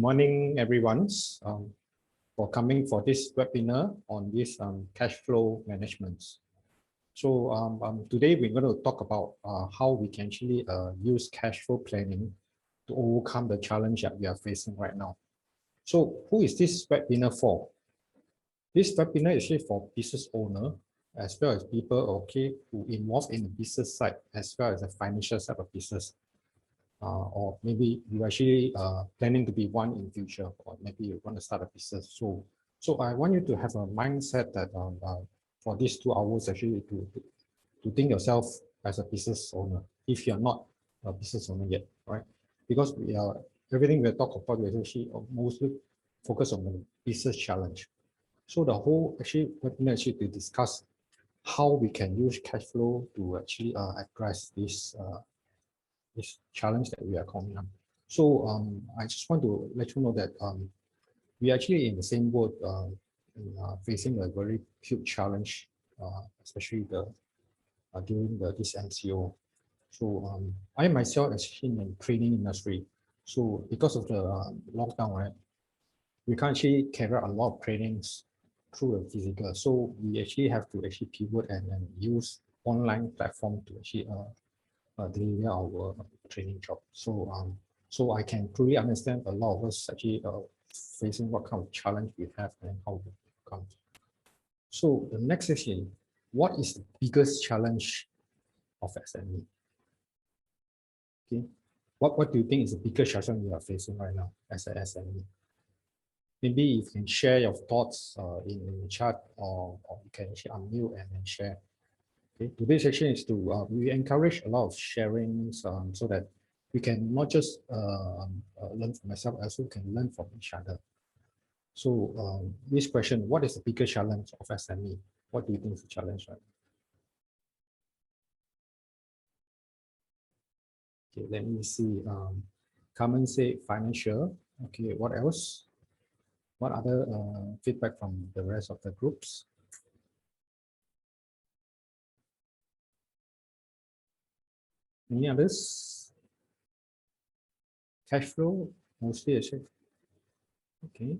morning, everyone, for coming for this webinar on this cash flow management. So today we're going to talk about how we can actually use cash flow planning to overcome the challenge that we are facing right now. So who is this webinar for? This webinar is actually for business owner as well as people who involved in the business side as well as the financial side of business. Or maybe you actually planning to be one in future, or maybe you want to start a business. So I want you to have a mindset that for these 2 hours actually to think yourself as a business owner, if you're not a business owner yet, right? Because everything we talk about is actually mostly focused on the business challenge. So the whole webinar actually to discuss how we can use cash flow to actually address this challenge that we are coming up. So I just want to let you know that we are actually in the same boat, facing a very huge challenge, especially during this MCO. So I myself actually in the training industry. So because of the lockdown, right, we can't actually carry out a lot of trainings through the physical. So we actually have to pivot and use online platform to actually deliver our training job. So I can truly understand a lot of us actually facing what kind of challenge we have and how we come. So the next session, what is the biggest challenge of SME? Okay, what do you think is the biggest challenge you are facing right now as an SME? Maybe you can share your thoughts in the chat, or you can actually unmute and then share. Okay, today's session is to we encourage a lot of sharings so that we can not just learn from myself, also can learn from each other. So this question, what is the biggest challenge of SME? What do you think is the challenge, right? Okay, let me see. Carmen say financial. Okay, what else? What other feedback from the rest of the groups? Any others? Cash flow, mostly actually. Okay.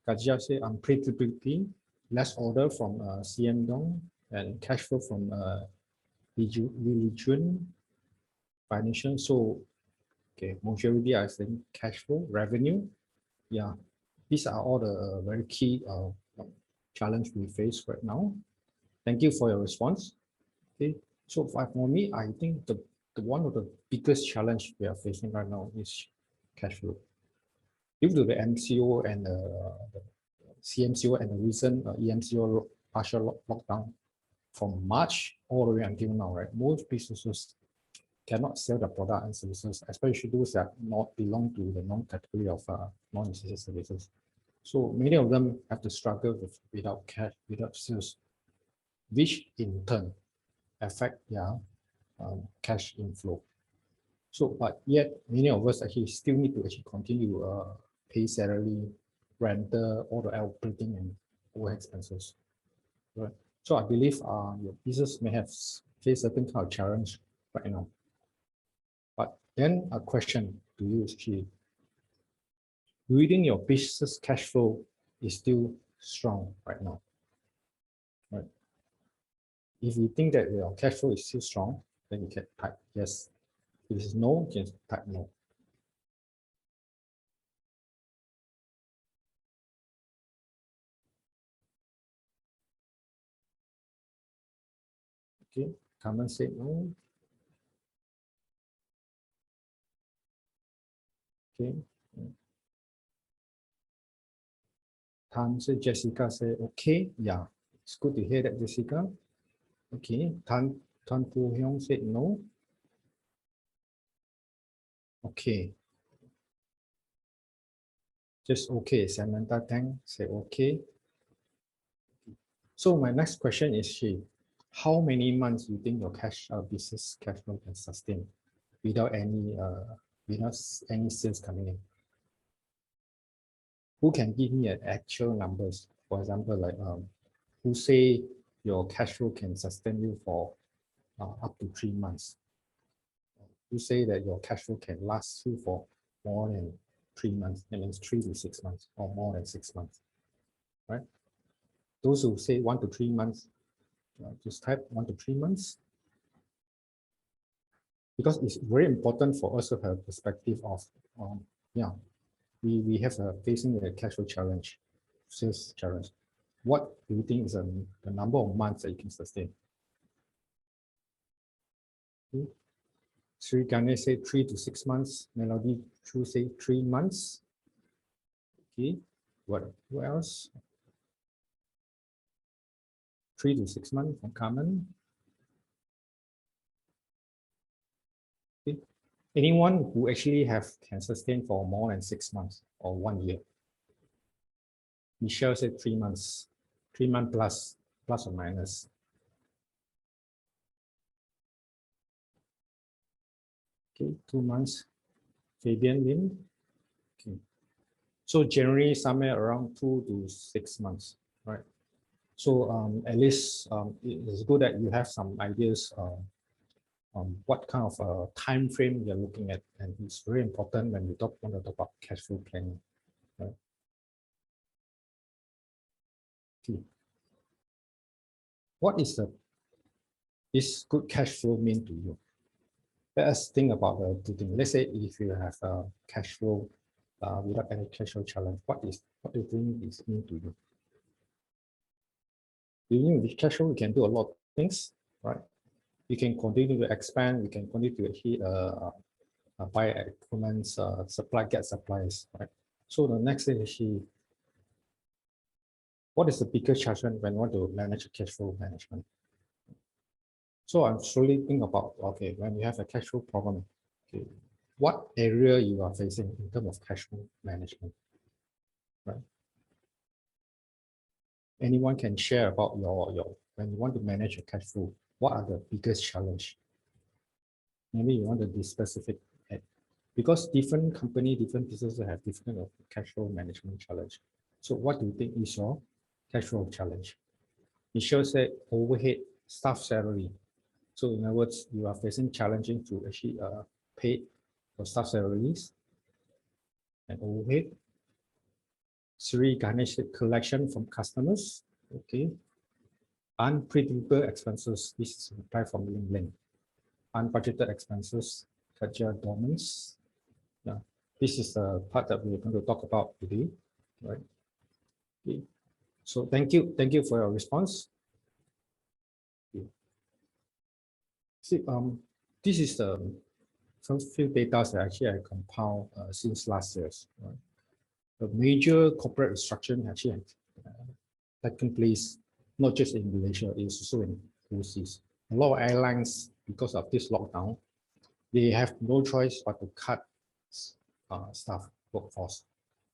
Kajia say unpredictability, less order from CM Dong, and cash flow from religion, financial. So, okay, majority I think cash flow, revenue. Yeah, these are all the very key challenge we face right now. Thank you for your response. Okay, so for me, I think the one of the biggest challenge we are facing right now is cash flow. Due to the MCO and the CMCO and the recent EMCO partial lockdown from March all the way until now, right? Most businesses cannot sell the product and services, especially those that not belong to the non-category of non-essential services. So many of them have to struggle without cash, without sales, which in turn affect their cash inflow. So, but yet many of us actually still need to actually continue pay salary, rental, all the operating and overhead expenses. Right. So I believe your business may have faced certain kind of challenge right now. But then a question to you is actually, do you think your business cash flow is still strong right now? Right. If you think that your cash flow is still strong, then you can type yes. If it's no, you can type no. Okay, Carmen said no. Okay. Tan said, Jessica said, okay, yeah. It's good to hear that, Jessica. Okay, Tan Pu Hyung said no. Okay. Just okay. Samantha Tang said okay. So my next question is how many months you think your business cash flow can sustain without any sales coming in? Who can give me an actual numbers? For example, like who say your cash flow can sustain you for up to 3 months? Who say that your cash flow can last you for more than 3 months, that means 3 to 6 months or more than 6 months, right? Those who say 1 to 3 months, just type 1 to 3 months. Because it's very important for us to have perspective of, yeah, we have facing a cash flow challenge, sales challenge. What do you think is the number of months that you can sustain? Okay. Sri Ganesh say 3 to 6 months. Melody Chu say 3 months. Okay. What else? 3 to 6 months from Carmen. Okay. Anyone who actually can sustain for more than 6 months or 1 year? Michelle said 3 months, 3 months plus or minus. Okay, 2 months. Fabian Lin. Okay. So generally somewhere around 2 to 6 months, right? So at least it's good that you have some ideas what kind of time frame you're looking at, and it's very important when we want to talk about cash flow planning, right? Okay. What is this good cash flow mean to you? Let us think about the two things. Let's say if you have a cash flow without any cash flow challenge, what do you think is mean to you? With cash flow, we can do a lot of things, right? We can continue to expand. We can continue to actually buy equipment, get supplies, right? So the next thing is actually, what is the biggest challenge when you want to manage cash flow management? So I'm slowly thinking about, okay, when you have a cash flow problem, okay, what area you are facing in terms of cash flow management, right? Anyone can share about your when you want to manage your cash flow, what are the biggest challenge? Maybe you want to be specific, because different company, different businesses have different cash flow management challenge. So what do you think is your cash flow challenge? Michelle said overhead, staff salary. So in other words, you are facing challenging to actually pay for staff salaries and overhead. Sri Ganesh said collection from customers. Okay. Unpredictable expenses. This is reply from Ling Ling. Unbudgeted expenses, Kaja Dormants. Yeah, this is the part that we're going to talk about today, right? Okay. So thank you for your response. Okay. See, this is some few data that actually I compiled since last year. Right? The major corporate restructuring actually taken place not just in Malaysia, it's also in overseas. A lot of airlines, because of this lockdown, they have no choice but to cut staff workforce.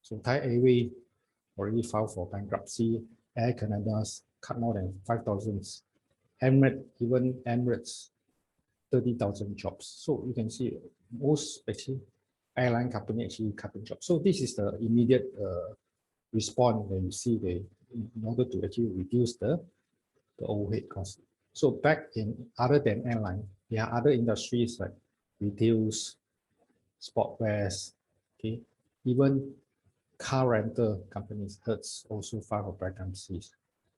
So Thai Airways already filed for bankruptcy. Air Canada's cut more than 5,000. Emirates, 30,000 jobs. So you can see most actually airline company actually cutting jobs. So this is the immediate response that you see in order to actually reduce the overhead cost. So back in other than airline, there are other industries like retails, sportwears, okay, even car rental companies, Hertz also filed for bankruptcies.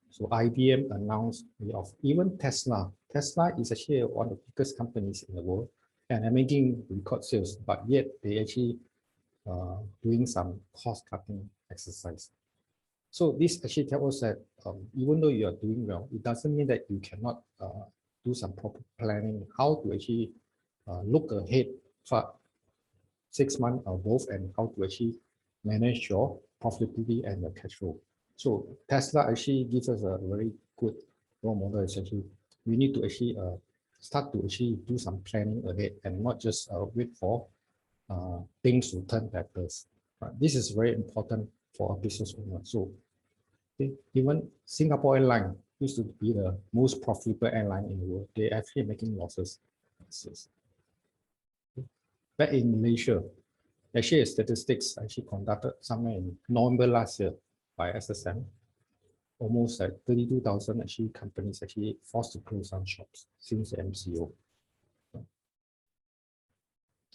So IBM announced layoff. Even Tesla. Tesla is actually one of the biggest companies in the world, and they're making record sales, but yet they actually doing some cost-cutting exercise. So this actually tells us that even though you are doing well, it doesn't mean that you cannot do some proper planning, how to actually look ahead for 6 months or both, and how to actually manage your profitability and your cash flow. So Tesla actually gives us a very good role model. Essentially, we need to actually start to actually do some planning ahead and not just wait for things to turn better. Right? This is very important for a business owner. So even Singapore Airlines used to be the most profitable airline in the world. They're actually making losses. Back in Malaysia, actually statistics actually conducted somewhere in November last year by SSM. Almost like 32,000 actually companies actually forced to close down shops since the MCO.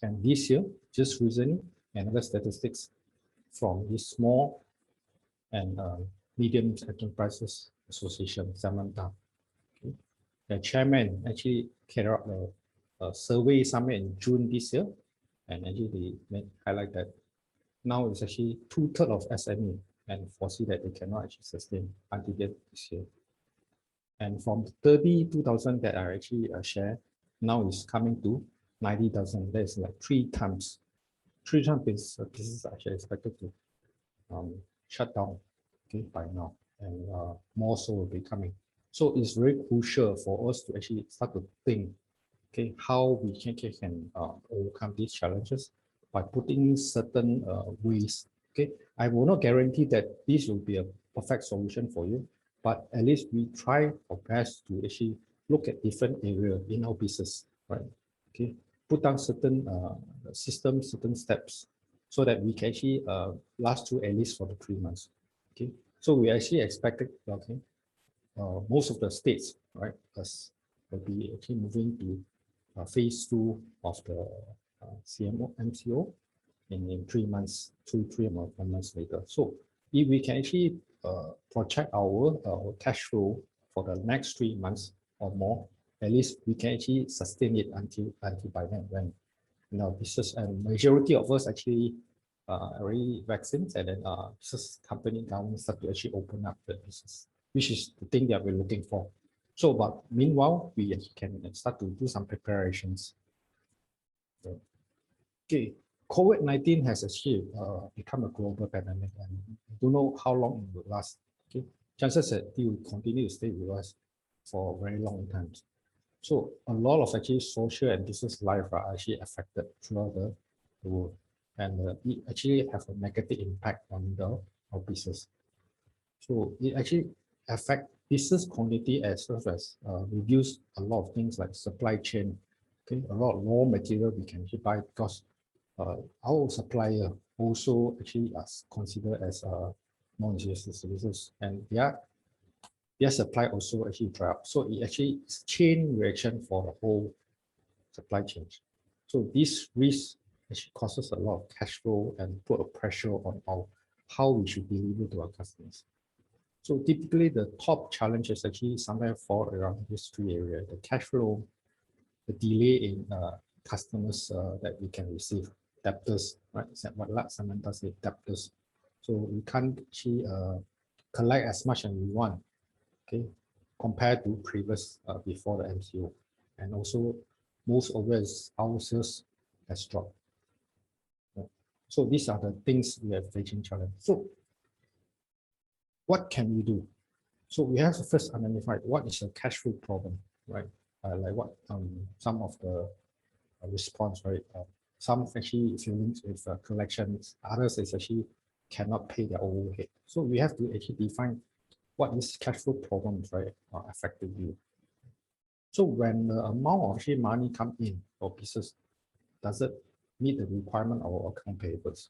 And this year, just recently, another statistics, from the Small and Medium Enterprises Association, Samantha. Okay. The chairman actually carried out a survey summit in June this year, and actually they highlight that now it's actually 2/3 of SME and foresee that they cannot actually sustain until this year. And from 32,000 that are actually shared, now is coming to 90,000. That is like 3 times. 3 times businesses are actually expected to shut down, okay, by now, and more so will be coming. So it's very crucial for us to actually start to think, okay, how we can overcome these challenges by putting certain ways. Okay, I will not guarantee that this will be a perfect solution for you, but at least we try our best to actually look at different areas in our business, right? Okay, put down certain systems, certain steps, so that we can actually last through at least for the 3 months. Okay, so we actually expected, okay, most of the states, right, will be actually moving to phase 2 of the MCO in 3 months, 3 months later. So if we can actually project our cash flow for the next 3 months or more, at least we can actually sustain it until by then, when business and majority of us actually already vaccines, and then business company government start to actually open up the business, which is the thing that we're looking for. So, but meanwhile, we can start to do some preparations. Okay, COVID-19 has actually become a global pandemic, and we don't know how long it will last. Okay, chances that it will continue to stay with us for a very long time. So a lot of actually social and business life are actually affected throughout the world, and it actually have a negative impact on our business. So it actually affect business community as well as reduce a lot of things like supply chain. Okay, a lot of raw material we can actually buy because our supplier also actually is considered as non-essential services, and their supply also actually dry up. So it actually is chain reaction for the whole supply chain. So this risk actually causes a lot of cash flow and put a pressure on how we should deliver to our customers. So typically the top challenges actually somewhere fall around these 3 areas: the cash flow, the delay in customers that we can receive, debtors, right? What Samantha said, debtors. So we can't actually collect as much as we want, okay, compared to previous before the MCO. And also most of our sales has dropped. So these are the things we are facing challenge. So what can we do? So we have to first identify what is a cash flow problem, right? Like what some of the response, right? Some actually feelings with collections, others is actually cannot pay their overhead. So we have to actually define what is cash flow problems, right, affecting you. So when the amount of actually money come in for business, does it meet the requirement of our account payables?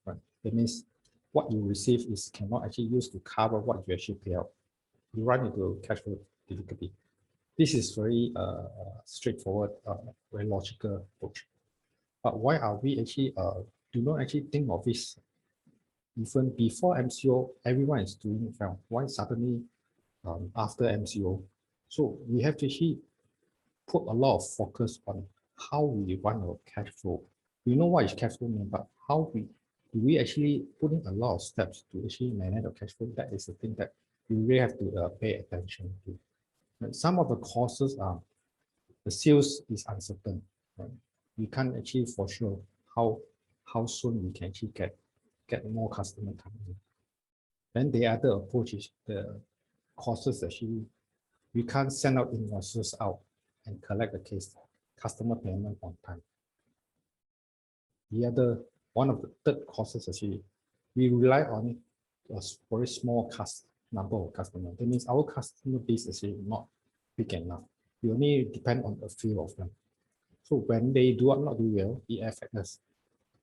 Right. That means what you receive is cannot actually use to cover what you actually pay out. You run into cash flow difficulty. This is very straightforward, very logical approach. But why are we actually do not actually think of this? Even before MCO, everyone is doing well. Why suddenly after MCO? So we have to actually put a lot of focus on how we run our cash flow. We know what is cash flow mean, but how do we actually put in a lot of steps to actually manage our cash flow? That is the thing that we really have to pay attention to. And some of the causes are the sales is uncertain. Right? We can't actually for sure how soon we can actually get more customer coming in. Then the other approach is the causes actually we can't send out invoices out and collect the case customer payment on time. The other one of the third causes actually we rely on a very small number of customers. That means our customer base is actually not big enough. We only depend on a few of them. So when they do not do well, it affects us.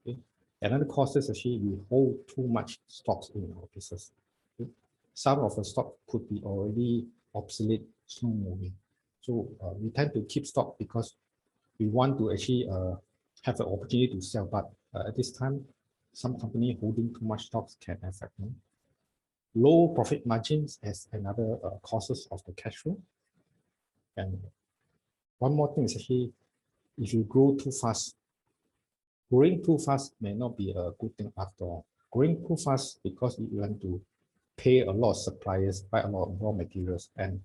Okay? Another cause is actually we hold too much stocks in our business. Okay? Some of the stock could be already obsolete, slow moving. So we tend to keep stock because we want to actually have an opportunity to sell. But at this time, some company holding too much stocks can affect them. Low profit margins as another causes of the cash flow. And one more thing is actually, if you grow too fast, growing too fast may not be a good thing after all. Growing too fast because you want to pay a lot of suppliers, buy a lot of raw materials, and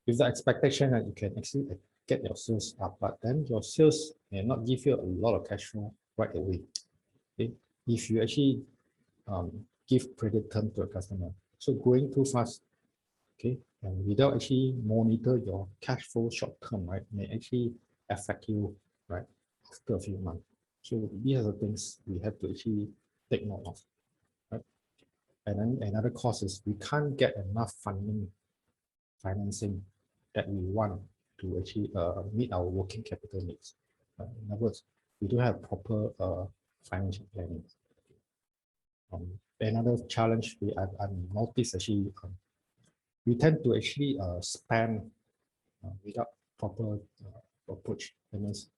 with the expectation that you can actually get your sales up, but then your sales may not give you a lot of cash flow right away. Okay? If you actually give credit term to a customer, so growing too fast, okay, and without actually monitor your cash flow short term, right, may actually affect you, right, after a few months. So these are the things we have to actually take note of, right? And then another cause is we can't get enough financing that we want to actually meet our working capital needs. In other words, we don't have proper financial planning. Another challenge I've noticed actually, we tend to actually spend without proper approach. That means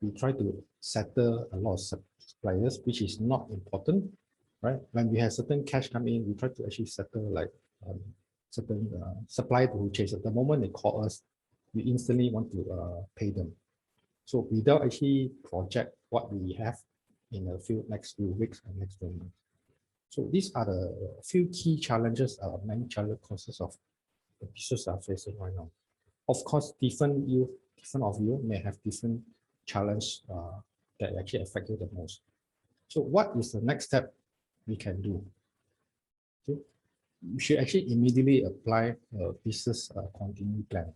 we try to settle a lot of suppliers, which is not important, right? When we have certain cash come in, we try to actually settle like certain supply purchase. At the moment they call us, we instantly want to pay them. So without actually project what we have in a next few weeks and next few months. So these are the few key challenges, many challenge causes of the business are facing right now. Of course, different of you may have different challenge that actually affect you the most. So what is the next step we can do? Okay. You should actually immediately apply a business continuity plan,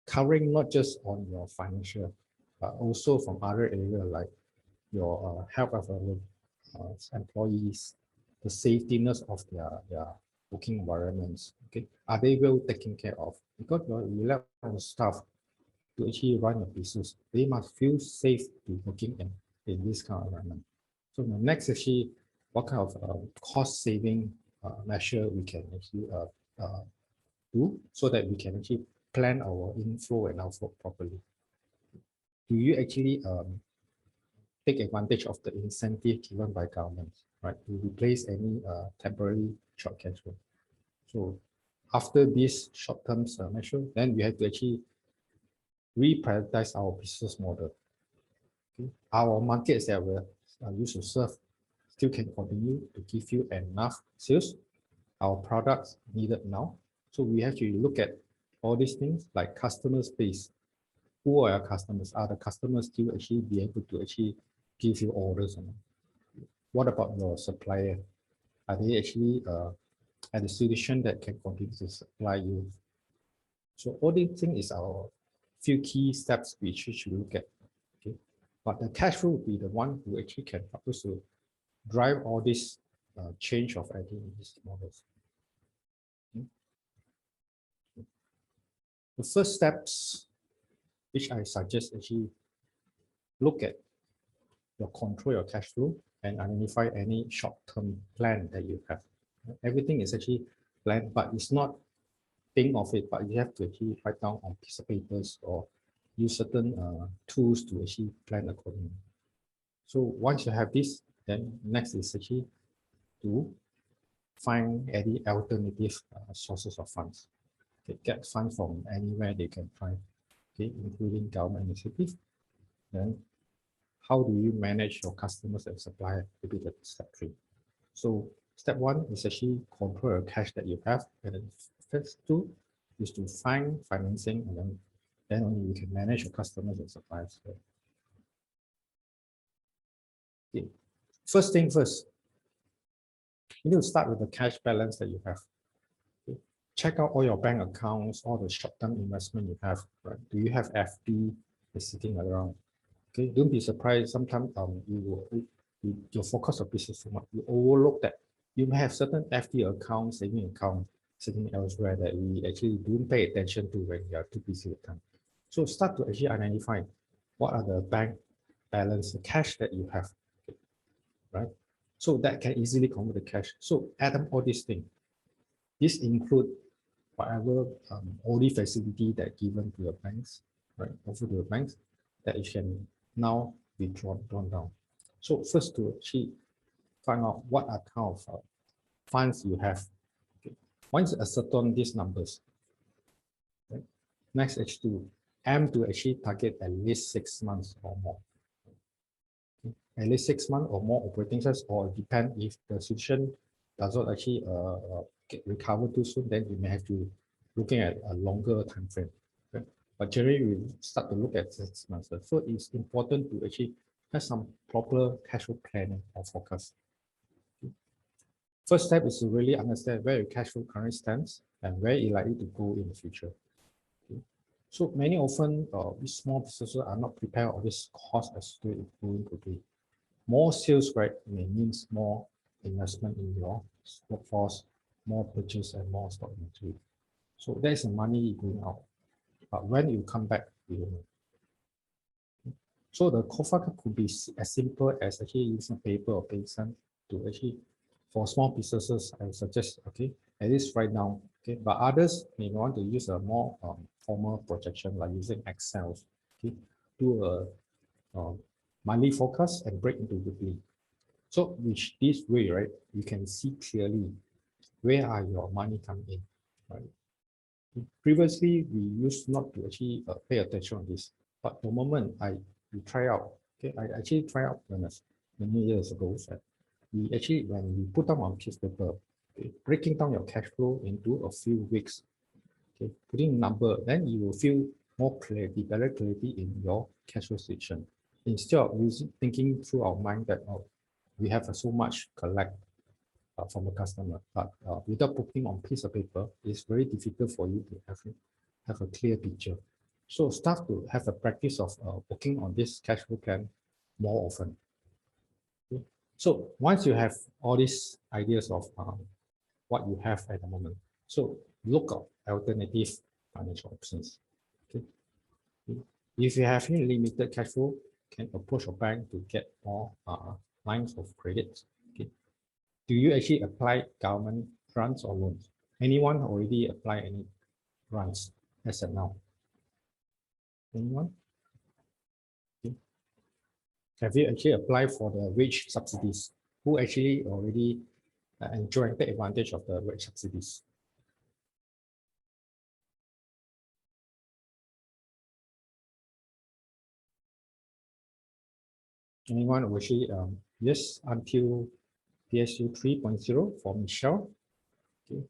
covering not just on your financial, but also from other areas like your health of employees, the safetyness of their working environments. Okay, are they well taken care of? Because you rely on staff to actually run a business, they must feel safe to working in this kind of environment. So the next actually, what kind of cost saving measure we can actually do so that we can actually plan our inflow and outflow properly. Do you actually take advantage of the incentive given by government, right, to replace any temporary short cash flow? So after this short-term measure, then we have to actually reprioritize our business model. Okay? Our markets that we used to serve still can continue to give you enough sales. Our products needed now. So we have to look at all these things like customer base. Who are our customers? Are the customers still actually be able to actually give you orders? What about your supplier? Are they actually at a solution that can continue to supply you? So all these things is our few key steps which we should look at. Okay, but the cash flow will be the one who actually can help us to drive all this change of ID in these models. Okay. The first steps, which I suggest, actually look at your control your cash flow and identify any short-term plan that you have. Everything is actually planned, but it's not think of it, but you have to actually write down on piece of papers or use certain tools to actually plan accordingly. So once you have this, then next is actually to find any alternative sources of funds. Okay, get funds from anywhere they can find, okay, including government initiatives. Then how do you manage your customers and suppliers? To be the step 3. So step 1 is actually control your cash that you have, and then step 2 is to find financing, and then only you can manage your customers and suppliers. Okay. First thing first, you need to start with the cash balance that you have. Okay. Check out all your bank accounts, all the short-term investment you have. Right? Do you have FD sitting around? Okay. Don't be surprised. Sometimes your focus of business so much, you overlook that you may have certain FD accounts, saving account sitting elsewhere that we actually don't pay attention to when you are too busy with time. So start to actually identify what are the bank balance, the cash that you have, right? So that can easily convert the cash. So add up all these things. This include whatever all the facility that given to your banks, right? Offer to your banks that you can now be drawn down. So first to actually find out what are kind of funds you have. Okay. Once you ascertain these numbers, right? Next H2, aim to actually target at least 6 months or more. Okay. At least 6 months or more operating sales, or depend if the situation does not actually get recover too soon, then you may have to looking at a longer time frame. Okay. But generally, we start to look at 6 months. So it's important to actually have some proper cash flow planning or forecast. First step is to really understand where your cash flow currently stands and where it likely to go in the future. Okay. So many often these small businesses are not prepared for this cost as to it going to be. More sales, right, may means more investment in your workforce, more purchase and more stock inventory. So there's the money going out. But when you come back, you don't know. So the COFA could be as simple as actually using paper or pencil to actually, for small businesses, I would suggest, okay, at least right now, okay, but others may want to use a more formal projection like using Excel, okay, do a monthly forecast and break into weekly. So which this way, right, you can see clearly where are your money coming in, right? Previously, we used not to actually pay attention on this, but the moment we try out, okay, I actually try out many years ago that we actually, when we put down on piece of paper, okay, breaking down your cash flow into a few weeks, okay, putting number, then you will feel more clarity, better clarity in your cash flow situation. Instead of thinking through our mind that we have so much collect from a customer, but without putting on piece of paper, it's very difficult for you to have a clear picture. So start to have a practice of working on this cash flow plan more often. Okay. So once you have all these ideas of what you have at the moment, so look at alternative financial options. Okay. If you have any limited cash flow, can approach your bank to get more lines of credit. Okay. Do you actually apply government grants or loans? Anyone already apply any grants as of now? Anyone? Okay. Have you actually applied for the wage subsidies? Who actually already enjoying the advantage of the wage subsidies? Anyone actually, yes, until PSU 3.0 for Michelle. Okay.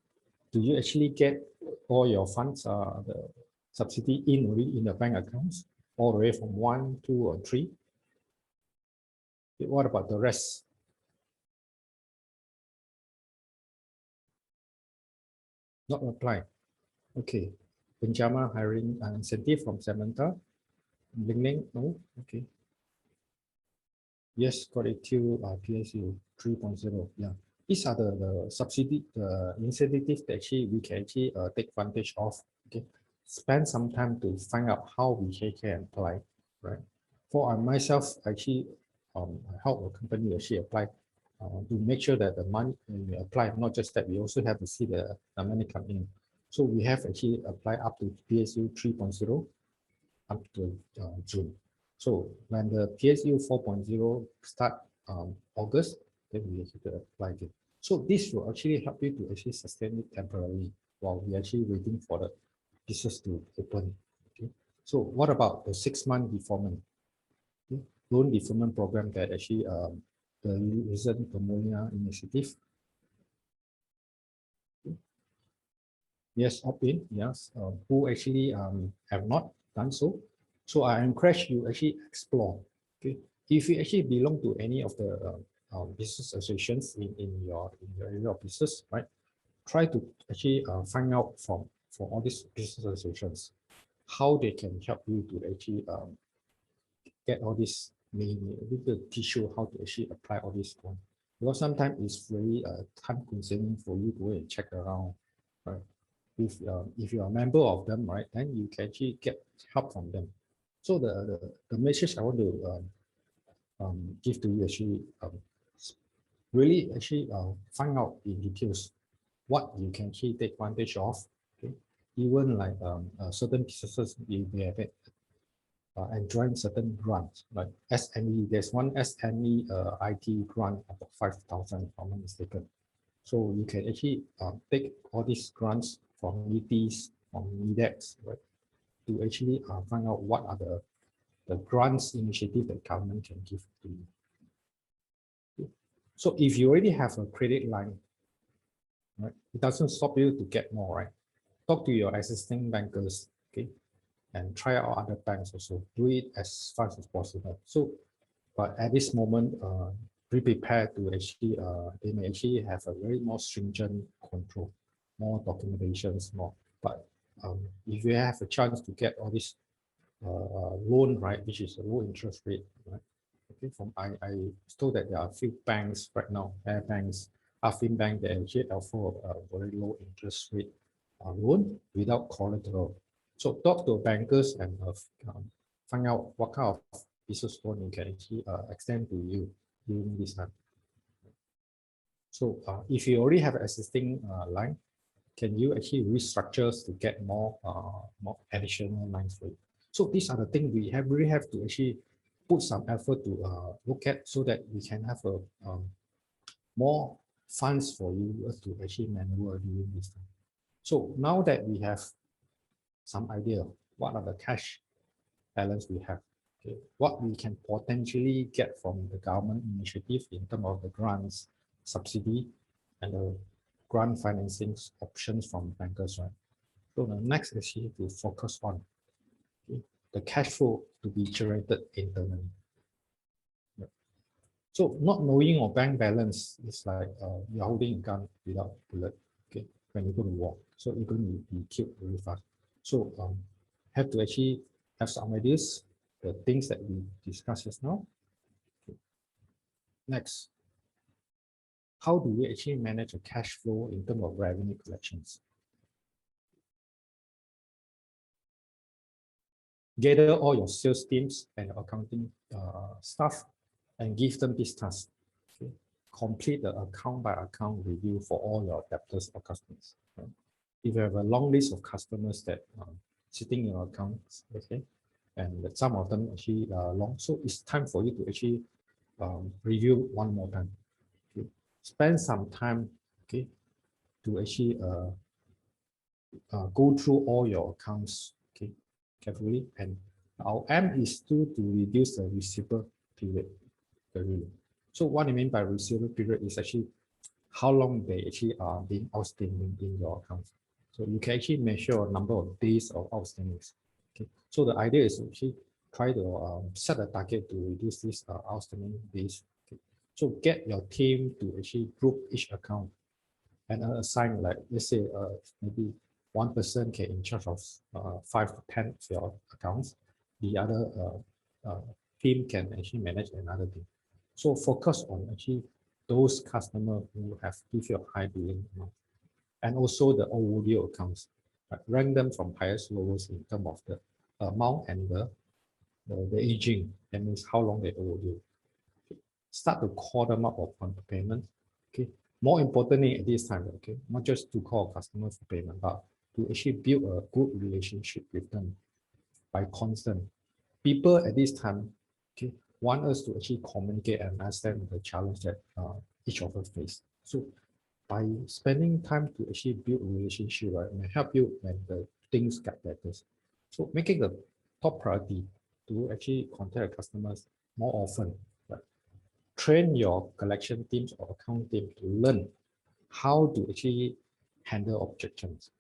Do you actually get all your funds, the subsidy already in the bank accounts, all the way from 1, 2, or 3? Okay, what about the rest? Not apply. Okay. Benjamin hiring incentive from Samantha. Ling Ling, no. Okay. Yes, got it till PSU 3.0. Yeah. These are the subsidy, the incentives that actually we can actually take advantage of. Okay. Spend some time to find out how we can apply, right? For myself, actually, I help a company actually apply to make sure that the money when we apply, not just that, we also have to see the money come in. So we have actually applied up to PSU 3.0 up to June. So when the PSU 4.0 start August, then we actually apply it. So this will actually help you to actually sustain it temporarily while we actually waiting for the business to open. Okay. So what about the 6-month deferment? Okay. Loan deferment program that actually the recent Pemulia initiative. Okay. Yes, opt-in, yes. Who actually have not done so? So I encourage you actually explore. Okay, if you actually belong to any of the business associations in your area of business, right? Try to actually find out from all these business associations how they can help you to actually get all this to teach you how to actually apply all this one. Because sometimes it's very time consuming for you to go and check around, right? If you are a member of them, right, then you can actually get help from them. So the message I want to give to you actually really actually find out in details what you can actually take advantage of. Okay, even like certain businesses you may have enjoying certain grants, like SME. There's one SME IT grant about 5,000, if I'm not mistaken. So you can actually take all these grants from NITIS, from NIDEX, right, to actually find out what are the grants initiative that government can give to you. So if you already have a credit line, right, it doesn't stop you to get more, right? Talk to your existing bankers, okay, and try out other banks also. Do it as fast as possible. So, but at this moment, be prepared to actually, they may actually have a very more stringent control, more documentations, more. But if you have a chance to get all this loan, right, which is a low interest rate, right? Okay, from I was told that there are a few banks right now, Air Banks, Affin Bank, that actually offer a very low interest rate loan without collateral. So talk to bankers and find out what kind of business loan you can actually extend to you during this time. So if you already have an existing line, can you actually restructure to get more additional lines for you? So these are the things we really have to actually put some effort to look at, so that we can have a more funds for you to actually maneuver during this time. So now that we have some idea what are the cash balance we have, okay, what we can potentially get from the government initiative in terms of the grants, subsidy, and the grant financing options from bankers, right? So the next is here to focus on, okay, the cash flow to be generated internally. Yep. So not knowing your bank balance is like you're holding a gun without bullet, okay, when you go to war. So you're going to be killed really fast. So have to actually have some ideas, the things that we discussed just now. Okay. Next, how do we actually manage a cash flow in terms of revenue collections? Gather all your sales teams and accounting staff and give them this task. Okay. Complete the account by account review for all your debtors or customers. Right? If you have a long list of customers that sitting in your accounts, okay, and some of them actually long, so it's time for you to actually review one more time. Okay. Spend some time, okay, to actually go through all your accounts, okay, carefully. And our aim is to reduce the receivable period. So what I mean by receivable period is actually how long they actually are being outstanding in your accounts. So you can actually measure a number of days of outstandings. Okay. So the idea is actually try to set a target to reduce this outstanding days. Okay. So get your team to actually group each account and assign, like, let's say maybe one person can in charge of 5 to 10 of your accounts. The other team can actually manage another team. So focus on actually those customers who have give you a high billing amount, and also the overdue accounts. Right? Rank them from highest to lowest in terms of the amount and the aging. That means how long they overdue. Okay. Start to call them up upon payment. Okay. More importantly at this time, okay, not just to call customers for payment, but to actually build a good relationship with them by constant. People at this time, okay, want us to actually communicate and understand the challenge that each of us face. So by spending time to actually build a relationship, right, may help you when the things get better. So making the top priority to actually contact customers more often. Right? Train your collection teams or account team to learn how to actually handle objections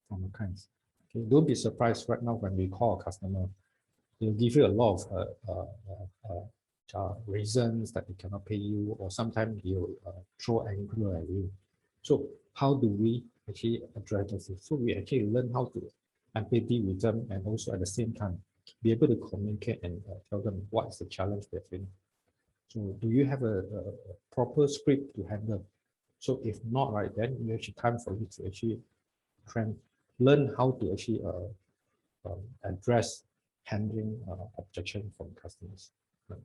from the clients. Okay, don't be surprised right now when we call a customer, they'll give you a lot of reasons that they cannot pay you, or sometimes they'll throw anger at you. So how do we actually address this? So we actually learn how to empathy with them, and also at the same time be able to communicate and tell them what is the challenge they're facing. So do you have a proper script to handle? So if not, right, then you actually time for you to actually learn how to actually address handling objection from customers. Right?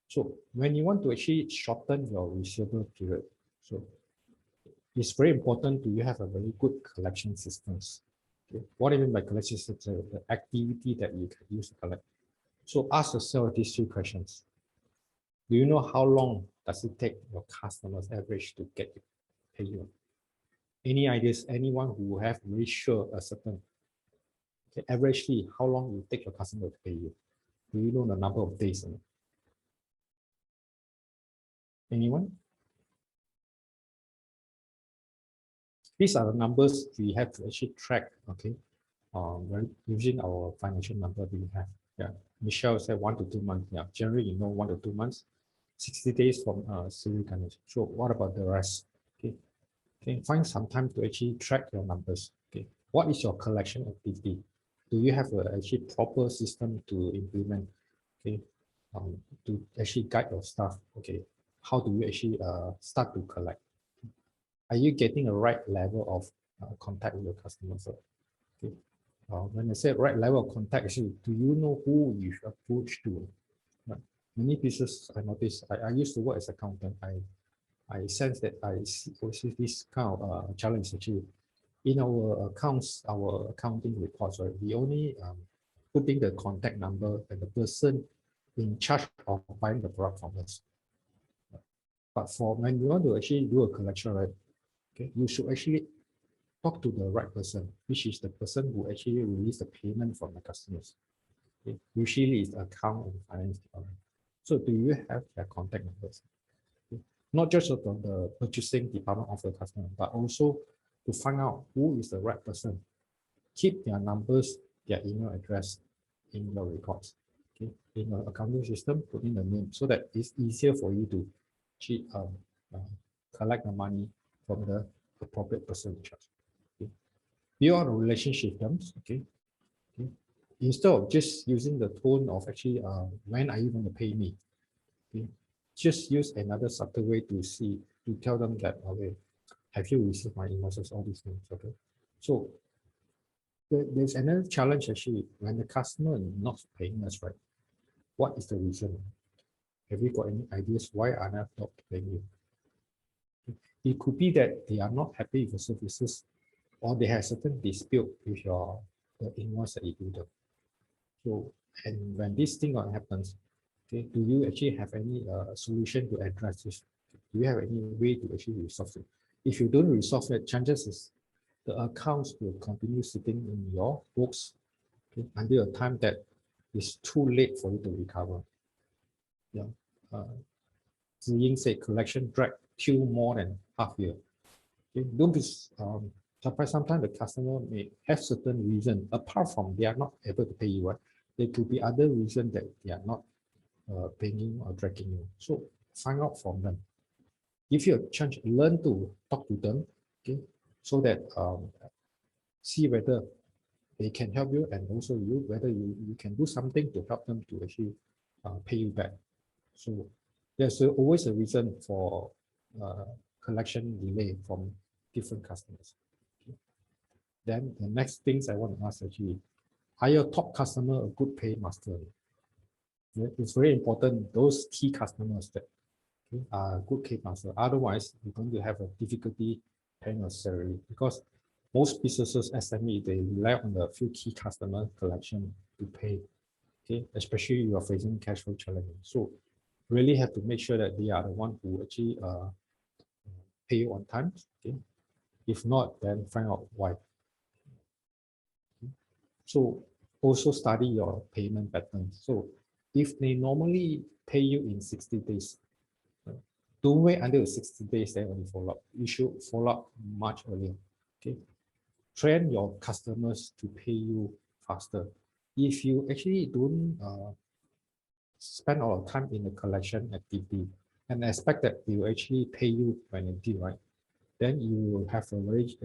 So when you want to actually shorten your receivable period, so it's very important to you have a very good collection systems. Okay? What I mean by collection systems, the activity that you can use to collect. So ask yourself these two questions. Do you know how long does it take your customers average to get you, pay you? Any ideas? Anyone who have really sure a certain, okay, averagely, how long will take your customer to pay you? Do you know the number of days? Anyone? These are the numbers we have to actually track, okay? Using our financial number we have. Yeah, Michelle said 1 to 2 months. Yeah, generally, 1 to 2 months, 60 days from Siri connection. So what about the rest? Okay, find some time to actually track your numbers. Okay, what is your collection activity? Do you have a actually proper system to implement? Okay, to actually guide your staff. Okay, how do you actually start to collect? Are you getting a right level of contact with your customers? Okay. When I say right level of contact, actually, do you know who you should approach to? Many pieces I noticed. I used to work as accountant. I sense that I see this kind of challenge actually in our accounts, our accounting reports. Right, we only putting the contact number and the person in charge of buying the product from us. But for when you want to actually do a collection, right, okay, you should actually talk to the right person, which is the person who actually release the payment from the customers. Okay. Usually it's account and finance department. So do you have their contact numbers? Okay. Not just from the purchasing department of the customer, but also to find out who is the right person. Keep their numbers, their email address in your records. Okay. In your accounting system, put in the name so that it's easier for you to collect the money from the appropriate person in charge. Okay. Build a relationship terms. Okay. Okay. Instead of just using the tone of actually when are you going to pay me, okay, just use another subtle way to see, to tell them that, okay, have you received my invoices, all these things. Okay, so there's another challenge actually when the customer is not paying us, right? What is the reason? Have you got any ideas why are they not paying you? It could be that they are not happy with the services, or they have certain dispute with your the invoice that you do them. So, and when this thing happens, okay, do you actually have any solution to address this? Do you have any way to actually resolve it? If you don't resolve it, chances is the accounts will continue sitting in your books, okay, until a time that it's too late for you to recover. Yeah. Ziying said collection drag till more than half year. Okay, don't be surprised. Sometimes the customer may have certain reason apart from they are not able to pay you. Right? There could be other reason that they are not paying you or dragging you. So find out from them. Give you a chance, learn to talk to them, okay, so that see whether they can help you, and also you whether you can do something to help them to actually pay you back. So there's always a reason for collection delay from different customers. Okay. Then the next things I want to ask actually, are your top customer a good pay master? It's very important those key customers that are good pay master. Otherwise, you're going to have a difficulty paying your salary, because most businesses, SME, they rely on the few key customer collection to pay. Okay, especially you are facing cash flow challenges. So really have to make sure that they are the one who actually pay you on time. Okay, if not, then find out why. Okay. So also study your payment pattern. So if they normally pay you in 60 days, don't wait until 60 days then only follow up. You should follow up much earlier. Okay. Train your customers to pay you faster. If you actually don't spend a lot of time in the collection activity and expect that they will actually pay you when they do, right, then you will have a very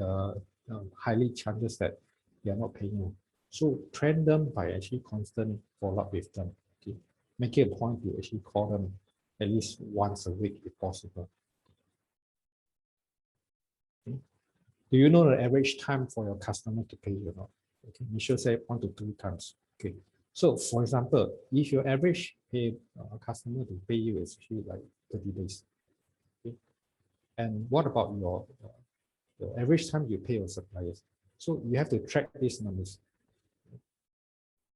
highly chances that they are not paying you. So train them by actually constant follow up with them. Okay, make it a point to actually call them at least once a week if possible. Okay. Do you know the average time for your customer to pay you or not? Okay, you should say 1 to 2 times. Okay, so for example, if your average pay customer to pay you is actually like 30 days, okay, and what about your the average time you pay your suppliers? So you have to track these numbers.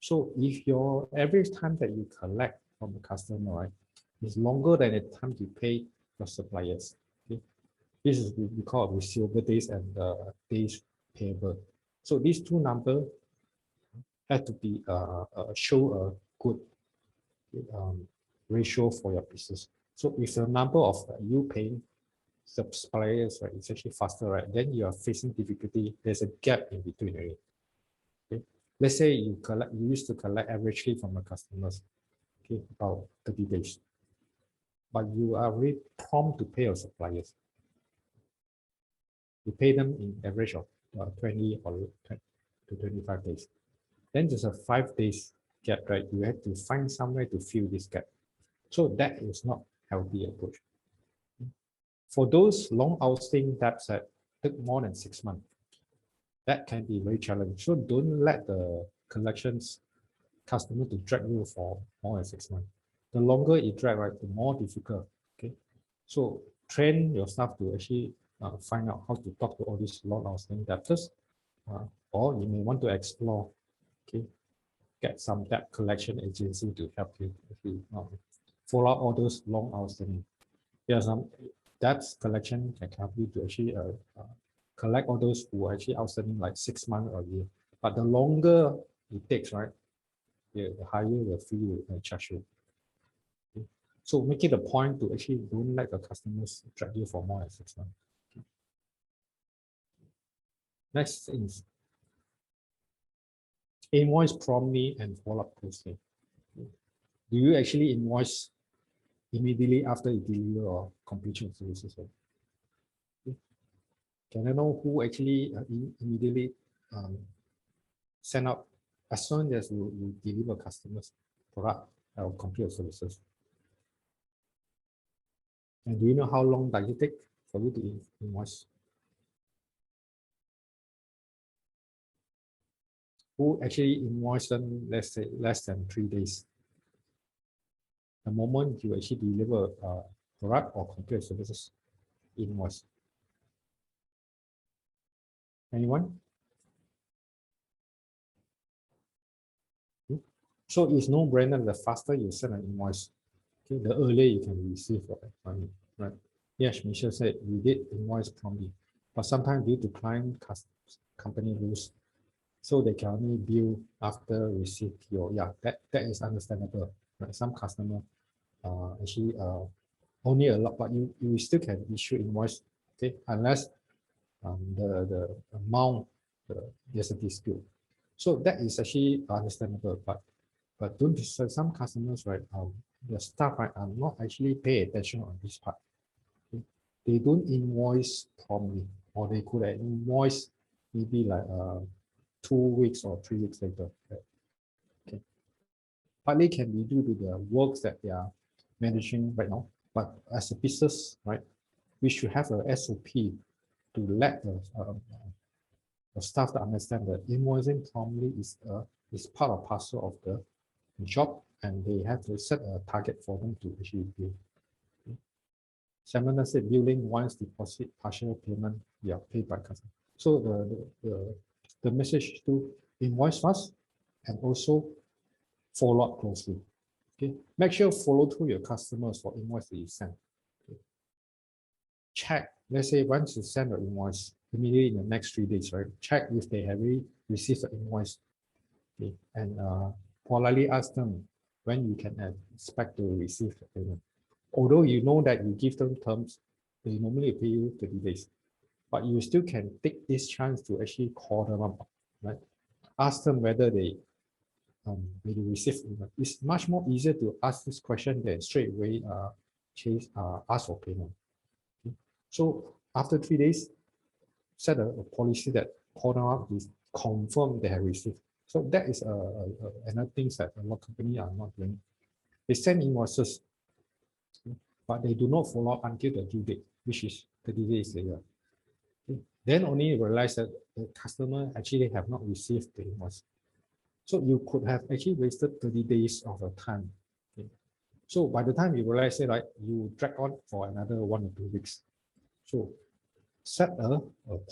So if your average time that you collect from the customer, right, is longer than the time you pay your suppliers, okay, this is we call receivable days and days payable. So these two numbers have to be show a good um, ratio for your business. So if the number of you paying suppliers, right, is actually faster, right, then you are facing difficulty. There's a gap in between, right? Okay. Let's say you used to collect averagely from the customers, okay, about 30 days, but you are very prompt to pay your suppliers. You pay them in average of 20 or 20 to 25 days. Then there's a 5 days gap, right? You have to find some way to fill this gap. So that is not healthy approach. For those long outstanding debts that took more than 6 months, that can be very challenging. So don't let the collections customer to drag you for more than 6 months. The longer it drag, right, the more difficult. Okay, so train your staff to actually find out how to talk to all these long outstanding debtors, or you may want to explore, okay, get some debt collection agency to help you if you follow up all those long outstanding. There are some debts collection can help you to actually collect all those who are actually outstanding like 6 months or a year. But the longer it takes, right, the higher the fee will charge you. Okay. So make it a point to actually don't let the customers drag you for more than 6 months. Okay. Next thing is invoice promptly and follow up closely. Okay. Do you actually invoice immediately after you deliver or completion of services? Okay. Can I know who actually immediately send out as soon as you deliver customers product or complete services? And do you know how long does it take for you to invoice? Who actually invoice them, let's say, less than 3 days? The moment you actually deliver product or complete services, invoice. Anyone? So it's no brainer. The faster you send an invoice, okay, the earlier you can receive your money, right? Yes, Michelle said we did invoice promptly, but sometimes due to client company rules, so they can only bill after receive PO. Yeah, that is understandable. Right? Some customer actually only allow, but you still can issue invoice, okay, unless the amount there's a dispute. So that is actually understandable, but don't some customers, right, the staff, right, are not actually pay attention on this part. Okay? They don't invoice promptly, or they could invoice maybe like 2 weeks or 3 weeks later. Okay. Partly can be due to the works that they are managing right now, but as a business, right, we should have a SOP to let the staff to understand that invoicing promptly is part of parcel of the job, and they have to set a target for them to actually bill. Okay. Samantha said billing once deposit partial payment, yeah, paid by customer. So the message to invoice fast and also follow up closely. Okay, make sure follow through your customers for invoice that you send. Okay. Check, let's say once you send the invoice, immediately in the next 3 days, right? Check if they have already received the invoice. Okay, and politely ask them when you can expect to receive the payment. Although you know that you give them terms, they normally pay you 30 days, but you still can take this chance to actually call them up, right? Ask them whether they receive. It's much more easier to ask this question than straight away ask for payment. Okay? So after 3 days, set a policy that call them up is confirm they have received. So that is another thing that a lot of companies are not doing. They send invoices, but they do not follow up until the due date, which is 30 days later. Okay. Then only realize that the customer actually have not received the invoice. So you could have actually wasted 30 days of your time. Okay. So by the time you realize it, right, you drag on for another 1 or 2 weeks. So set a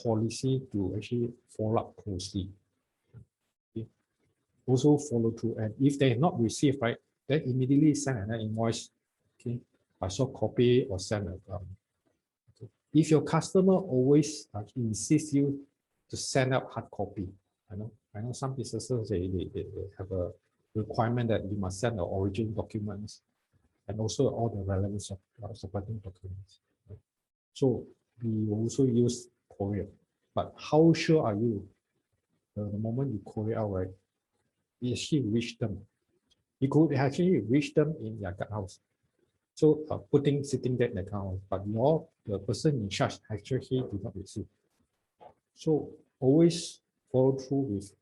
policy to actually follow up closely. Okay. also follow through. And if they have not received, right, then immediately send an invoice, okay, by soft copy or send a. Okay. If your customer always insists you to send out hard copy, I know some businesses they have a requirement that you must send the origin documents and also all the relevant supporting documents. Right? So we also use courier, but how sure are you the moment you courier out, right, it actually reach them? You could actually reach them in their house. So sitting there in the house, but the person in charge actually did not receive. So always follow through with.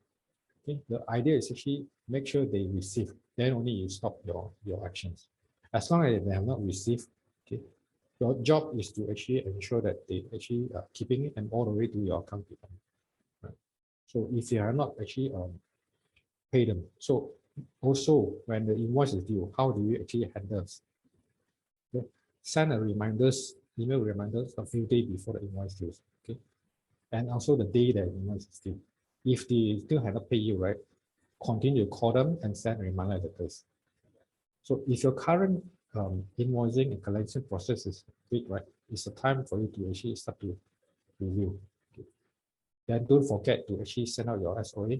Okay, the idea is actually make sure they receive. Then only you stop your actions. As long as they have not received, okay, your job is to actually ensure that they actually are keeping it and all the way to your account. Right? So if you are not actually pay them. So also when the invoice is due, how do you actually handle? Okay? Send a email reminders a few days before the invoice due. Okay, and also the day that invoice is due. If they still have not paid you, right, continue to call them and send reminder letters. So if your current invoicing and collection process is big, right, it's a time for you to actually start to review. Okay. Then don't forget to actually send out your SOA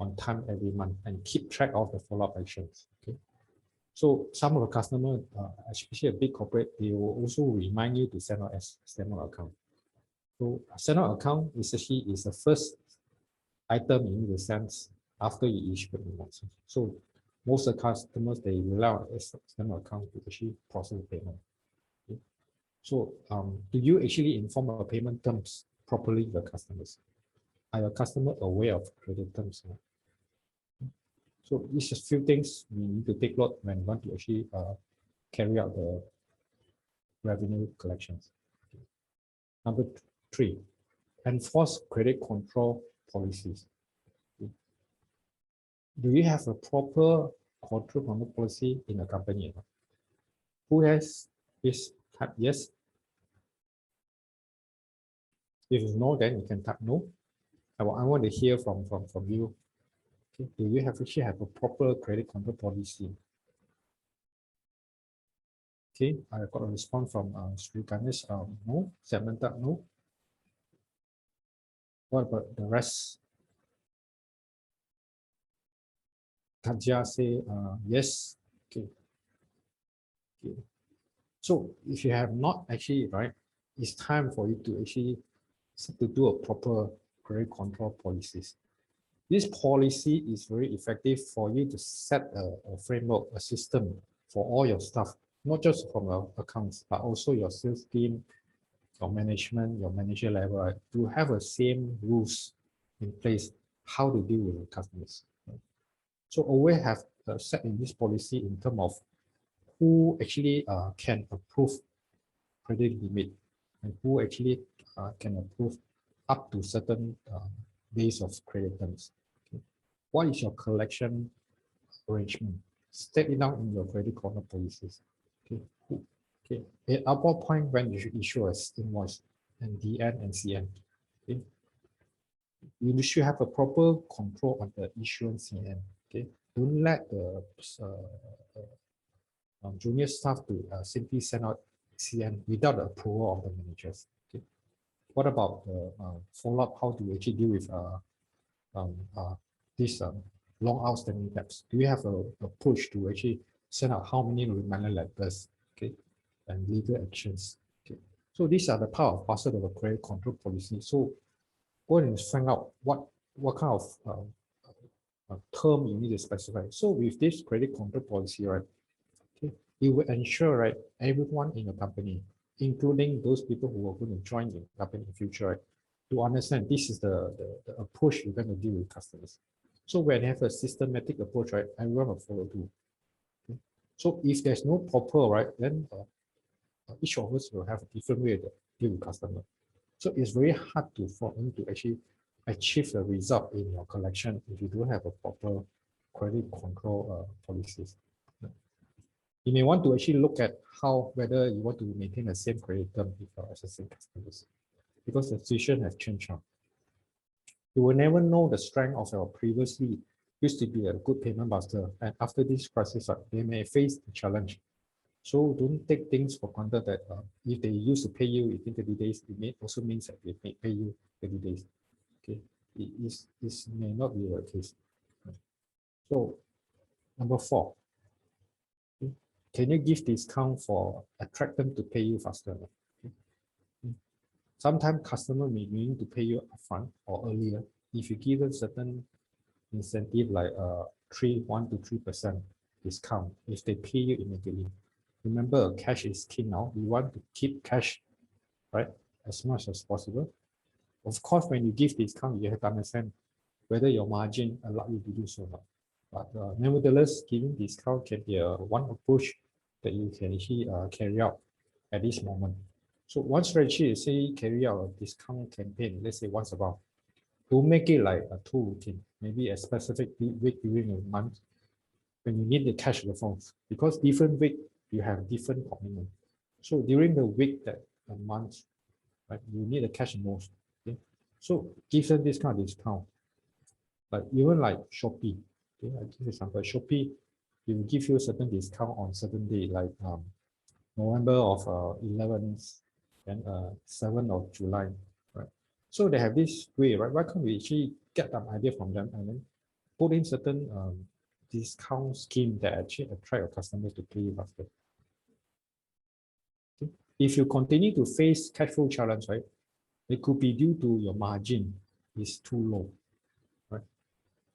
on time every month and keep track of the follow-up actions. Okay. So some of the customers, especially a big corporate, they will also remind you to send out SML account. So SML account is actually the first item you need to send after you issue the invoice. So most of the customers, they rely on external account to actually process the payment. Okay. So do you actually inform our payment terms properly to the customers? Are your customers aware of credit terms? So these are a few things we need to take note when we want to actually carry out the revenue collections. Okay. Number 3, enforce credit control policies. Okay. Do you have a proper control policy in a company? Who has this? Type yes. If no, then you can type no. I want to hear from you. Okay. Do you actually have a proper credit control policy? Okay, I got a response from Sri Ganesh. No. Samantha, no. What about the rest? Katja say yes. Okay. Okay. So if you have not actually, right, it's time for you to actually do a proper credit control policies. This policy is very effective for you to set a framework, a system for all your stuff, not just from your accounts, but also your sales team, your management, your manager level, right, to have the same rules in place, how to deal with the customers. Right? So always have set in this policy in terms of who actually can approve credit limit and who actually can approve up to certain days of credit terms. Okay. What is your collection arrangement? State it down in your credit control policies. Okay. Okay. At what point when you should issue an invoice and DN and CN. Okay. You should have a proper control on the issuance CN. Okay. Don't let the junior staff to simply send out CN without the approval of the managers. Okay. What about the follow-up? How do you actually deal with these long outstanding debts? Do you have a push to actually send out how many reminder letters, okay, and legal actions? Okay. So these are the part of parcel of a credit control policy. So go and find out what kind of term you need to specify. So with this credit control policy, right, okay, it will ensure, right, everyone in the company, including those people who are going to join the company in the future, right, to understand this is the approach you're going to deal with customers. So when you have a systematic approach, right, everyone will follow through. Okay. So if there's no proper, right, then each of us will have a different way to deal with customer. So it's very hard for them to actually achieve the result in your collection if you don't have a proper credit control policies. You may want to actually look at whether you want to maintain the same credit term with your existing customers, because the situation has changed now. You will never know the strength of your previously used to be a good payment buster, and after this crisis, they may face the challenge. So don't take things for granted that if they used to pay you within 30 days, it may also means that they may pay you 30 days. Okay, this may not be the case. So number 4, can you give discount for attract them to pay you faster? Okay. Sometimes customer may be willing to pay you upfront or earlier if you give them certain incentive like 1 to 3% discount if they pay you immediately. Remember, cash is king now. We want to keep cash, right, as much as possible. Of course, when you give discount, you have to understand whether your margin allow you to do so or not. But nevertheless, giving discount can be one approach that you can actually carry out at this moment. So one strategy is say carry out a discount campaign, let's say once a month. Don't make it like a 2 routine, maybe a specific week during a month when you need the cash the phones, because different week you have different commitment. So during the week that a month, right, you need the cash most. Okay? So give them this kind of discount. Like even like Shopee. Okay, I give you example. Shopee, it will give you a certain discount on certain day, like November of 11th and 7th of July, right? So they have this way, right? Why can't we actually get an idea from them and then put in certain discount scheme that actually attract your customers to pay you faster? Okay. If you continue to face cash flow challenge, right, it could be due to your margin is too low, right?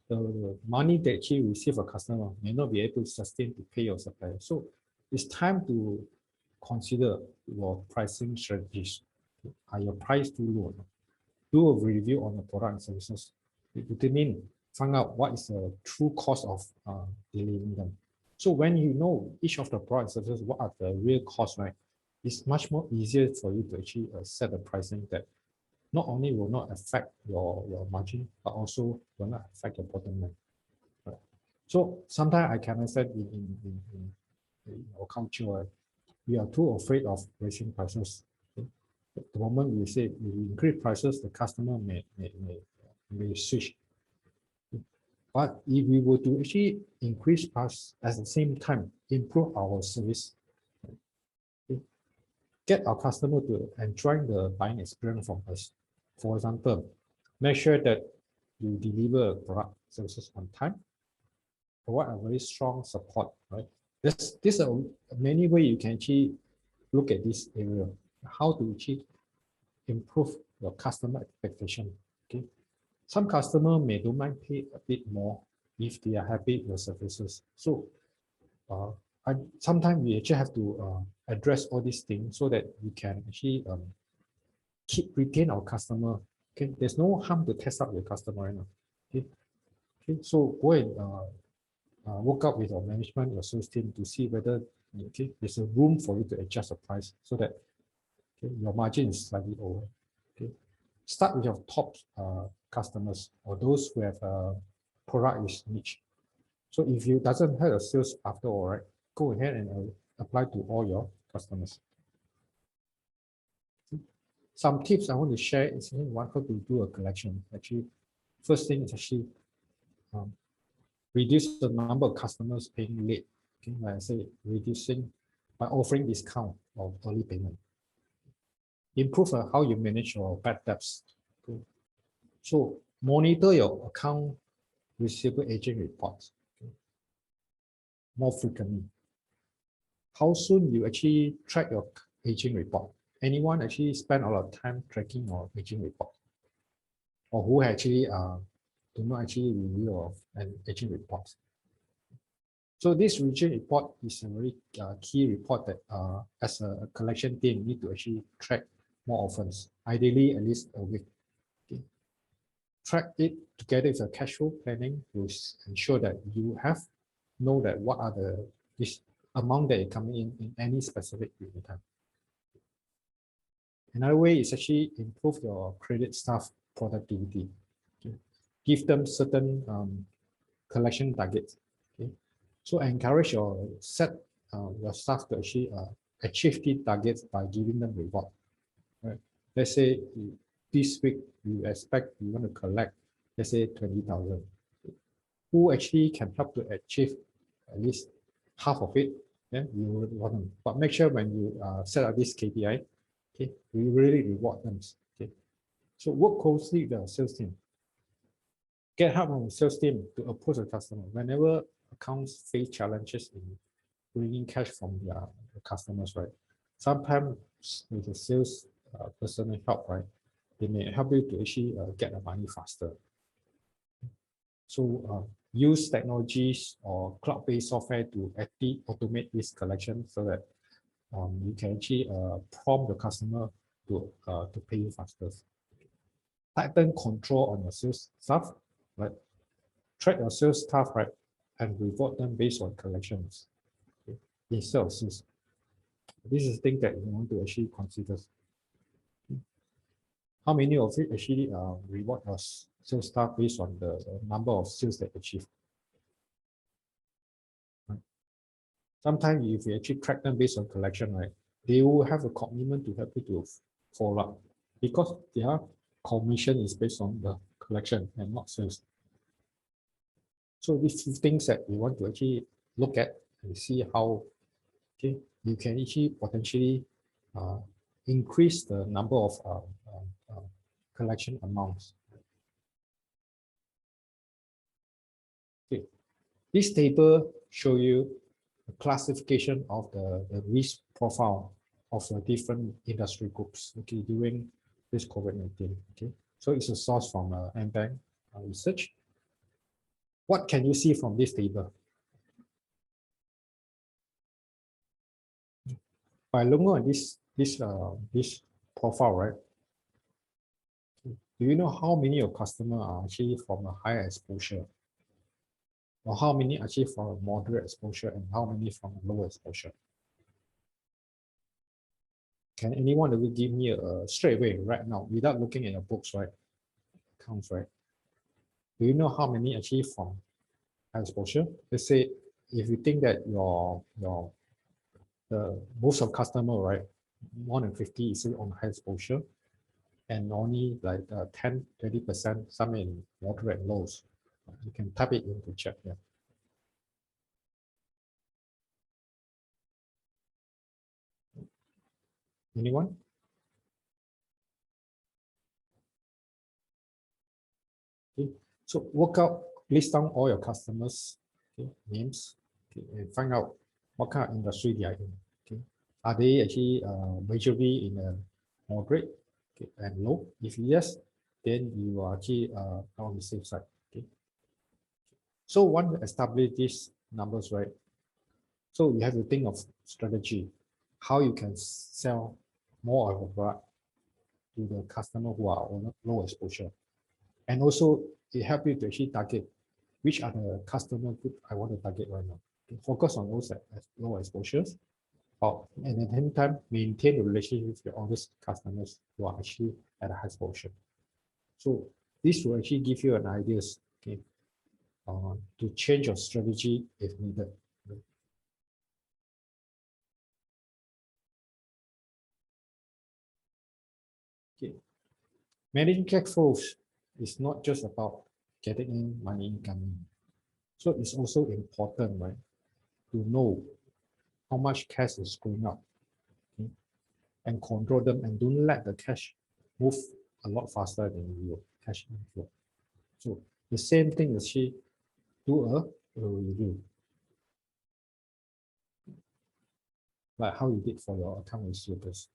The money that you receive a customer may not be able to sustain to pay your supplier. So it's time to consider your pricing strategies. Are your price too low? Do a review on the product and services. Determine, find out what is the true cost of delivering them. So when you know each of the product and services, what are the real costs, right? It's much more easier for you to actually set a pricing that not only will not affect your margin, but also will not affect your bottom line. Right? So sometimes I can understand in our culture, right? We are too afraid of raising prices. Okay? The moment we say we increase prices, the customer may switch. But if we were to actually increase price at the same time, improve our service, okay, get our customer to enjoy the buying experience from us. For example, make sure that you deliver product services on time, provide a very strong support, right? This are many ways you can actually look at this area, how to achieve improve your customer expectation. Okay, some customer may don't mind pay a bit more if they are happy with your services. So sometimes we actually have to address all these things so that we can actually retain our customer. Okay, there's no harm to test out your customer right now. Okay, so go and work out with your management, your sales team to see whether there's a room for you to adjust the price so that your margin is slightly over. Okay, start with your top customers or those who have product is niche. So if you doesn't have a sales after all, right, go ahead and apply to all your customers. Some tips I want to share is how to do a collection. Actually, first thing is actually reduce the number of customers paying late. Okay, like I say, reducing by offering discount of early payment. Improve how you manage your bad debts. Okay. So monitor your account receivable aging reports more frequently. How soon you actually track your aging report? Anyone actually spend a lot of time tracking your aging report? Or who actually do not actually review an aging report? So this aging report is a very key report that as a collection team need to actually track more often, ideally at least a week. Okay. Track it together with a cash flow planning to ensure that you know that what are this amount that is coming in any specific period of time. Another way is actually improve your credit staff productivity. Okay. Give them certain collection targets. Okay. So encourage your staff to actually achieve these targets by giving them reward. Right. Let's say this week you expect you want to collect, let's say 20,000. who actually can help to achieve at least half of it, then you would want them. But make sure when you set up this KPI, okay, we really reward them. Okay, so work closely with the sales team. Get help from the sales team to approach the customer whenever accounts face challenges in bringing cash from their customers, right? Sometimes with the sales person help, right, they may help you to actually get the money faster. So use technologies or cloud-based software to actually automate this collection so that you can actually prompt the customer to pay you faster. Tighten control on your sales staff, right? Track your sales staff, right, and reward them based on collections, okay, instead of sales. This is thing that you want to actually consider. How many of you actually reward your sales staff based on the number of sales they achieve? Right. Sometimes if you actually track them based on collection, right, they will have a commitment to help you to follow up because their commission is based on the collection and not sales. So these things that you want to actually look at and see how, okay, you can actually potentially increase the number of collection amounts. Okay, this table show you a classification of the risk profile of the different industry groups, okay, during this COVID-19. Okay, so it's a source from AmBank research. What can you see from this table? By looking at this profile, right? Do you know how many of customers are actually from a higher exposure? Or how many actually from a moderate exposure and how many from a lower exposure? Can anyone of you give me a straight away right now without looking at your books, right? Counts, right? Do you know how many actually from high exposure? Let's say if you think that the most of customer, right, more than 50 is on high exposure, and only like 10-20% some in moderate and lows. You can type it into chat here. Anyone? Okay. So work out, list down all your customers, okay, names, okay, and find out what kind of industry they are in. Okay. Are they actually majorly in a moderate, okay, and low? If yes, then you are actually on the safe side. Okay. So once you establish these numbers, right? So you have to think of strategy, how you can sell more of a product to the customer who are on low exposure. And also it helps you to actually target which are the customer group I want to target right now. Okay. Focus on those at low exposures, and at the same time maintain the relationship with all these customers who are actually at a high exposure. So this will actually give you an idea, okay, to change your strategy if needed. Okay. Managing cash flows is not just about getting in money incoming. So it's also important, right, to know how much cash is going out, okay, and control them and don't let the cash move a lot faster than your cash inflow. So the same thing is she do a review, like how you did for your account receivables.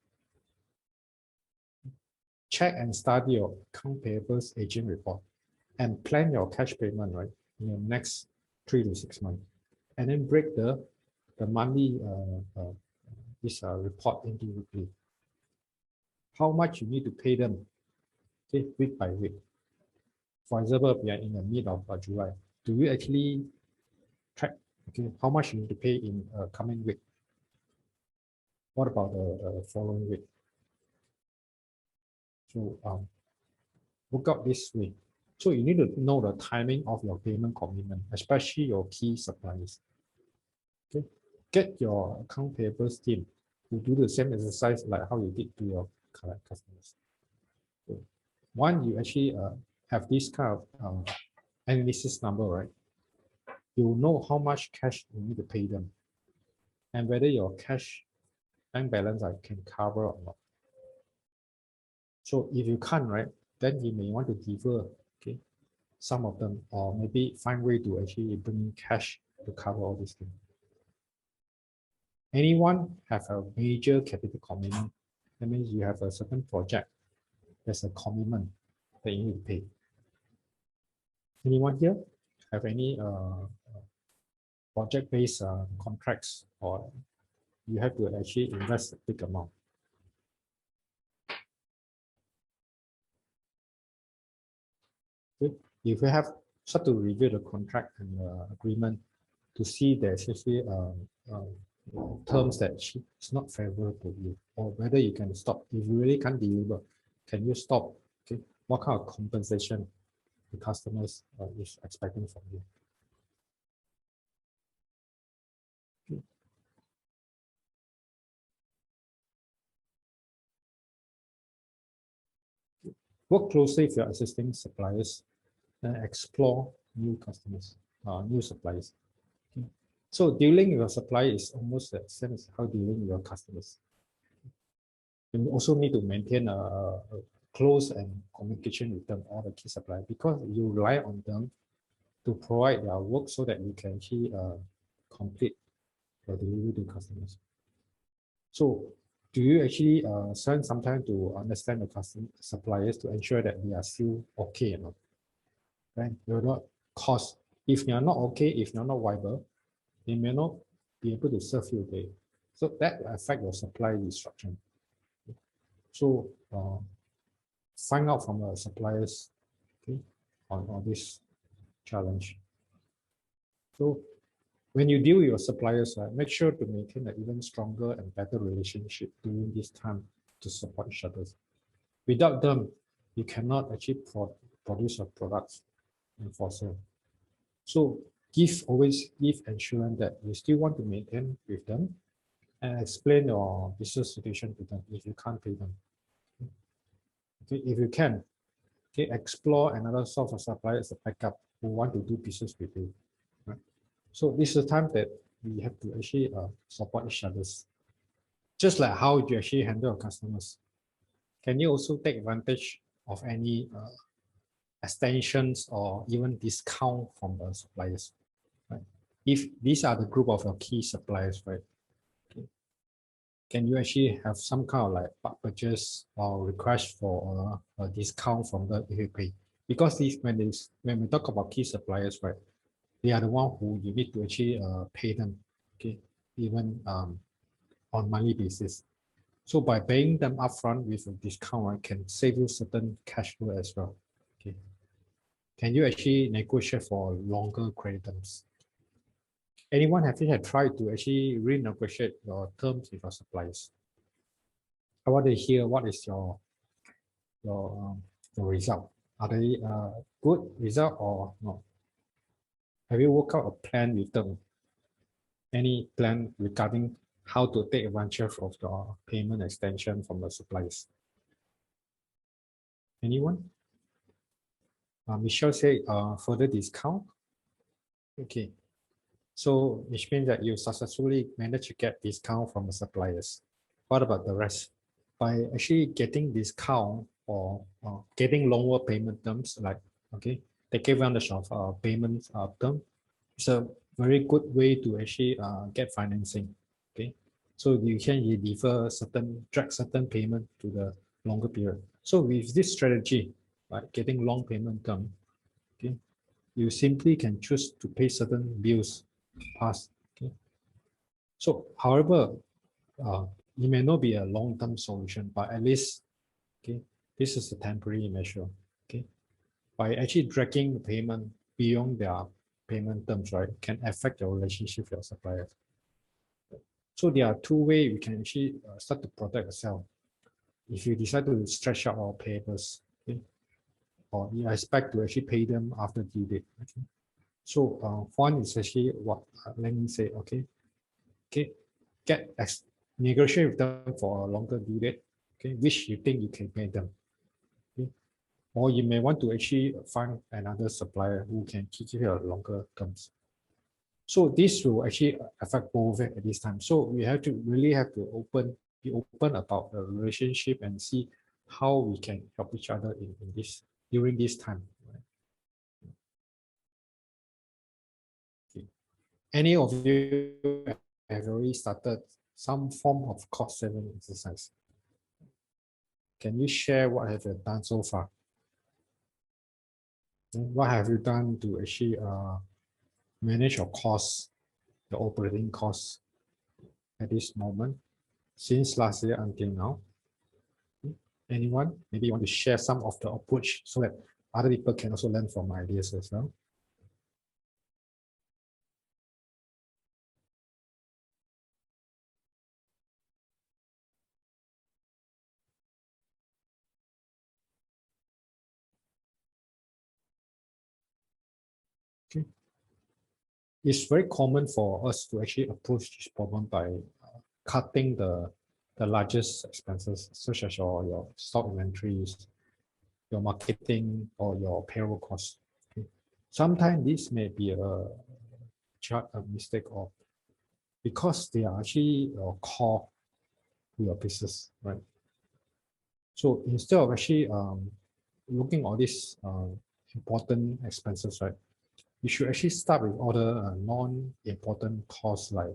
Check and study your account payables aging report and plan your cash payment, right, in the next 3 to 6 months, and then break the monthly report into weekly. How much you need to pay them, okay, week by week. For example, we are in the mid of July. Do you actually track, okay, how much you need to pay in coming week? What about the following week? So look up this way. So you need to know the timing of your payment commitment, especially your key suppliers. Okay, get your account payables team to do the same exercise like how you did to your current customers. So once you actually have this kind of analysis number, right, you know how much cash you need to pay them and whether your cash bank balance can cover or not. So if you can't, right, then you may want to defer, okay, some of them, or maybe find way to actually bring in cash to cover all these things. Anyone have a major capital commitment? That means you have a certain project. There's a commitment that you need to pay. Anyone here have any project-based contracts, or you have to actually invest a big amount? If you have start to review the contract and agreement to see there's actually terms that it's not favorable to you, or whether you can stop. If you really can't deliver, can you stop? Okay, what kind of compensation the customers is expecting from you? Okay. Work closely with your existing suppliers and explore new customers, new suppliers. Okay. So dealing with your supplier is almost the same as how dealing with your customers. You also need to maintain a close and communication with them, all the key suppliers, because you rely on them to provide their work so that you can actually complete the delivery to customers. So do you actually spend some time to understand the customer suppliers to ensure that they are still okay or not? Right? You're not cost. If they are not okay, if they are not viable, they may not be able to serve you again. So that affect your supply disruption. So find out from the suppliers, okay, on this challenge. So when you deal with your suppliers, make sure to maintain an even stronger and better relationship during this time to support each other. Without them, you cannot actually produce your products and for sale. So always give assurance that you still want to maintain with them and explain your business situation to them if you can't pay them. Okay, if you can, okay, explore another source of supplier as a backup who want to do business with you. Right? So this is the time that we have to actually support each other. Just like how you actually handle your customers. Can you also take advantage of any extensions or even discount from the suppliers? Right? If these are the group of your key suppliers, right? Okay. Can you actually have some kind of like purchase or request for a discount from the if you pay? Because when we talk about key suppliers, right, they are the one who you need to actually pay them, okay, even on monthly basis. So by paying them upfront with a discount, right, can save you certain cash flow as well. Okay. Can you actually negotiate for longer credit terms? Anyone have you had tried to actually renegotiate your terms with your suppliers? I want to hear what is your result. Are they good result or not? Have you worked out a plan with them? Any plan regarding how to take advantage of the payment extension from the suppliers? Anyone? Michelle said further discount. Okay. So which means that you successfully managed to get discount from the suppliers. What about the rest? By actually getting discount or getting longer payment terms, like, okay, take advantage of payment term, it's a very good way to actually get financing. Okay, so you can drag certain payment to the longer period. So with this strategy, like getting long payment term, okay, you simply can choose to pay certain bills past. Okay, so however, it may not be a long-term solution, but at least, okay, this is a temporary measure. Okay, by actually dragging the payment beyond their payment terms, right, can affect your relationship with your suppliers. So there are two ways we can actually start to protect yourself. If you decide to stretch out our payables, okay, or you expect to actually pay them after due date. Okay. So one is actually what let me say, okay, negotiate with them for a longer due date, okay, which you think you can pay them. Okay. Or you may want to actually find another supplier who can keep you a longer terms. So this will actually affect both at this time. So we have to really have to be open about the relationship and see how we can help each other in this during this time. Okay. Any of you have already started some form of cost saving exercise? Can you share what have you done so far? What have you done to actually manage your costs, your operating costs at this moment since last year until now? Anyone? Maybe you want to share some of the approach so that other people can also learn from my ideas as well. Okay. It's very common for us to actually approach this problem by cutting the largest expenses, such as your stock inventories, your marketing, or your payroll costs. Okay. Sometimes this may be a mistake of because they are actually your core to your business, right? So instead of actually looking at all these important expenses, right, you should actually start with all the non-important costs like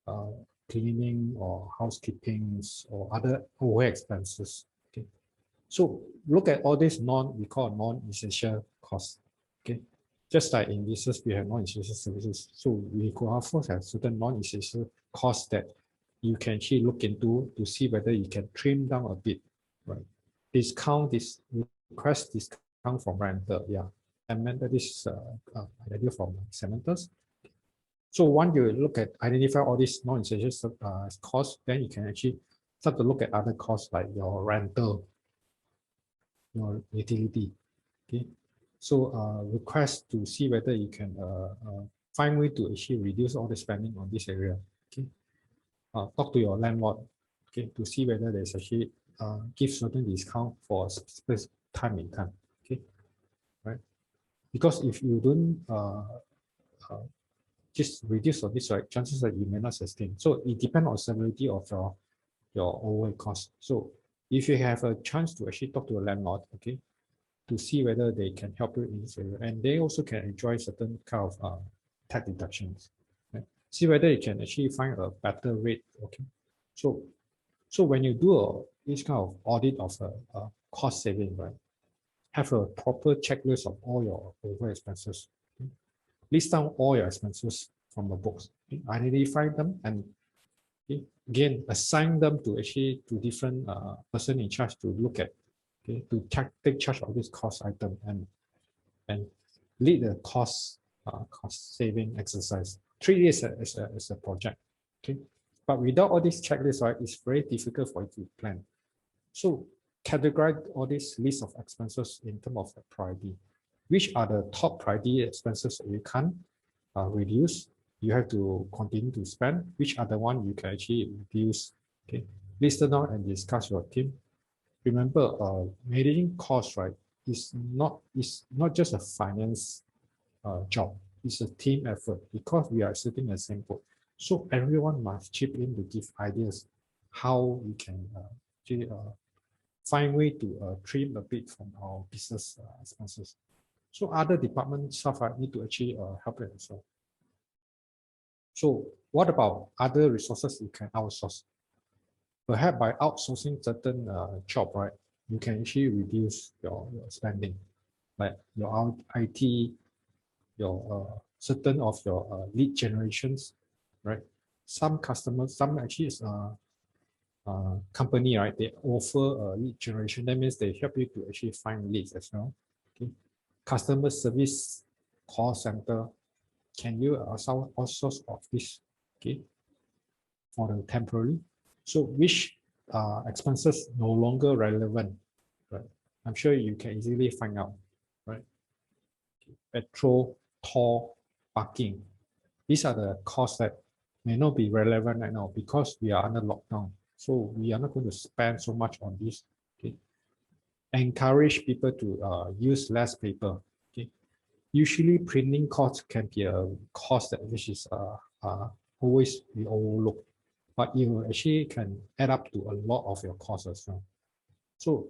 uh, cleaning or housekeeping or other overhead expenses. Okay, so look at all these we call non-essential costs. Okay, just like in business we have non-essential services, so we could also have certain non-essential costs that you can actually look into to see whether you can trim down a bit, right? Request discount from rental, yeah. And this is an idea from Cementos. So once you look at identify all these non-essential costs, then you can actually start to look at other costs like your rental, your utility. Okay, so request to see whether you can find way to actually reduce all the spending on this area. Okay, talk to your landlord. Okay, to see whether there's actually give certain discount for a specific time in time. Okay, right? Because if you don't just reduce on this, right, chances that you may not sustain. So it depends on severity of your overhead cost. So if you have a chance to actually talk to a landlord, okay, to see whether they can help you in this area, and they also can enjoy certain kind of tax deductions. Right? See whether you can actually find a better rate. Okay, so when you do this kind of audit of a cost saving, right, have a proper checklist of all your overhead expenses. Okay? List down all your expenses from the books, okay? Identify them, and okay, again assign them to actually to different person in charge to look at, okay, to take charge of this cost item and lead the cost saving exercise. Treat it as a project, okay. But without all these checklists, right, it's very difficult for you to plan. So categorize all these list of expenses in terms of the priority. Which are the top priority expenses you can't reduce? You have to continue to spend. Which are the one you can actually reduce? Okay, list it down and discuss your team. Remember, managing costs, right, is not just a finance job. It's a team effort because we are sitting in the same boat. So everyone must chip in to give ideas how we can actually find way to trim a bit from our business expenses. So other department staff need to actually help it as well. So what about other resources you can outsource? Perhaps by outsourcing certain job, right, you can actually reduce your spending, like your IT, your certain of your lead generations, right? Some customers, some actually is company, right? They offer lead generation. That means they help you to actually find leads as well. Okay, customer service call center. Can you outsource of this? Okay, for the temporary. So which expenses no longer relevant, right? I'm sure you can easily find out, right? Petrol, toll, parking. These are the costs that may not be relevant right now because we are under lockdown. So we are not going to spend so much on this. Okay, encourage people to use less paper. Okay, Usually printing cost can be a cost that which is always we overlook, but you actually can add up to a lot of your costs as well. So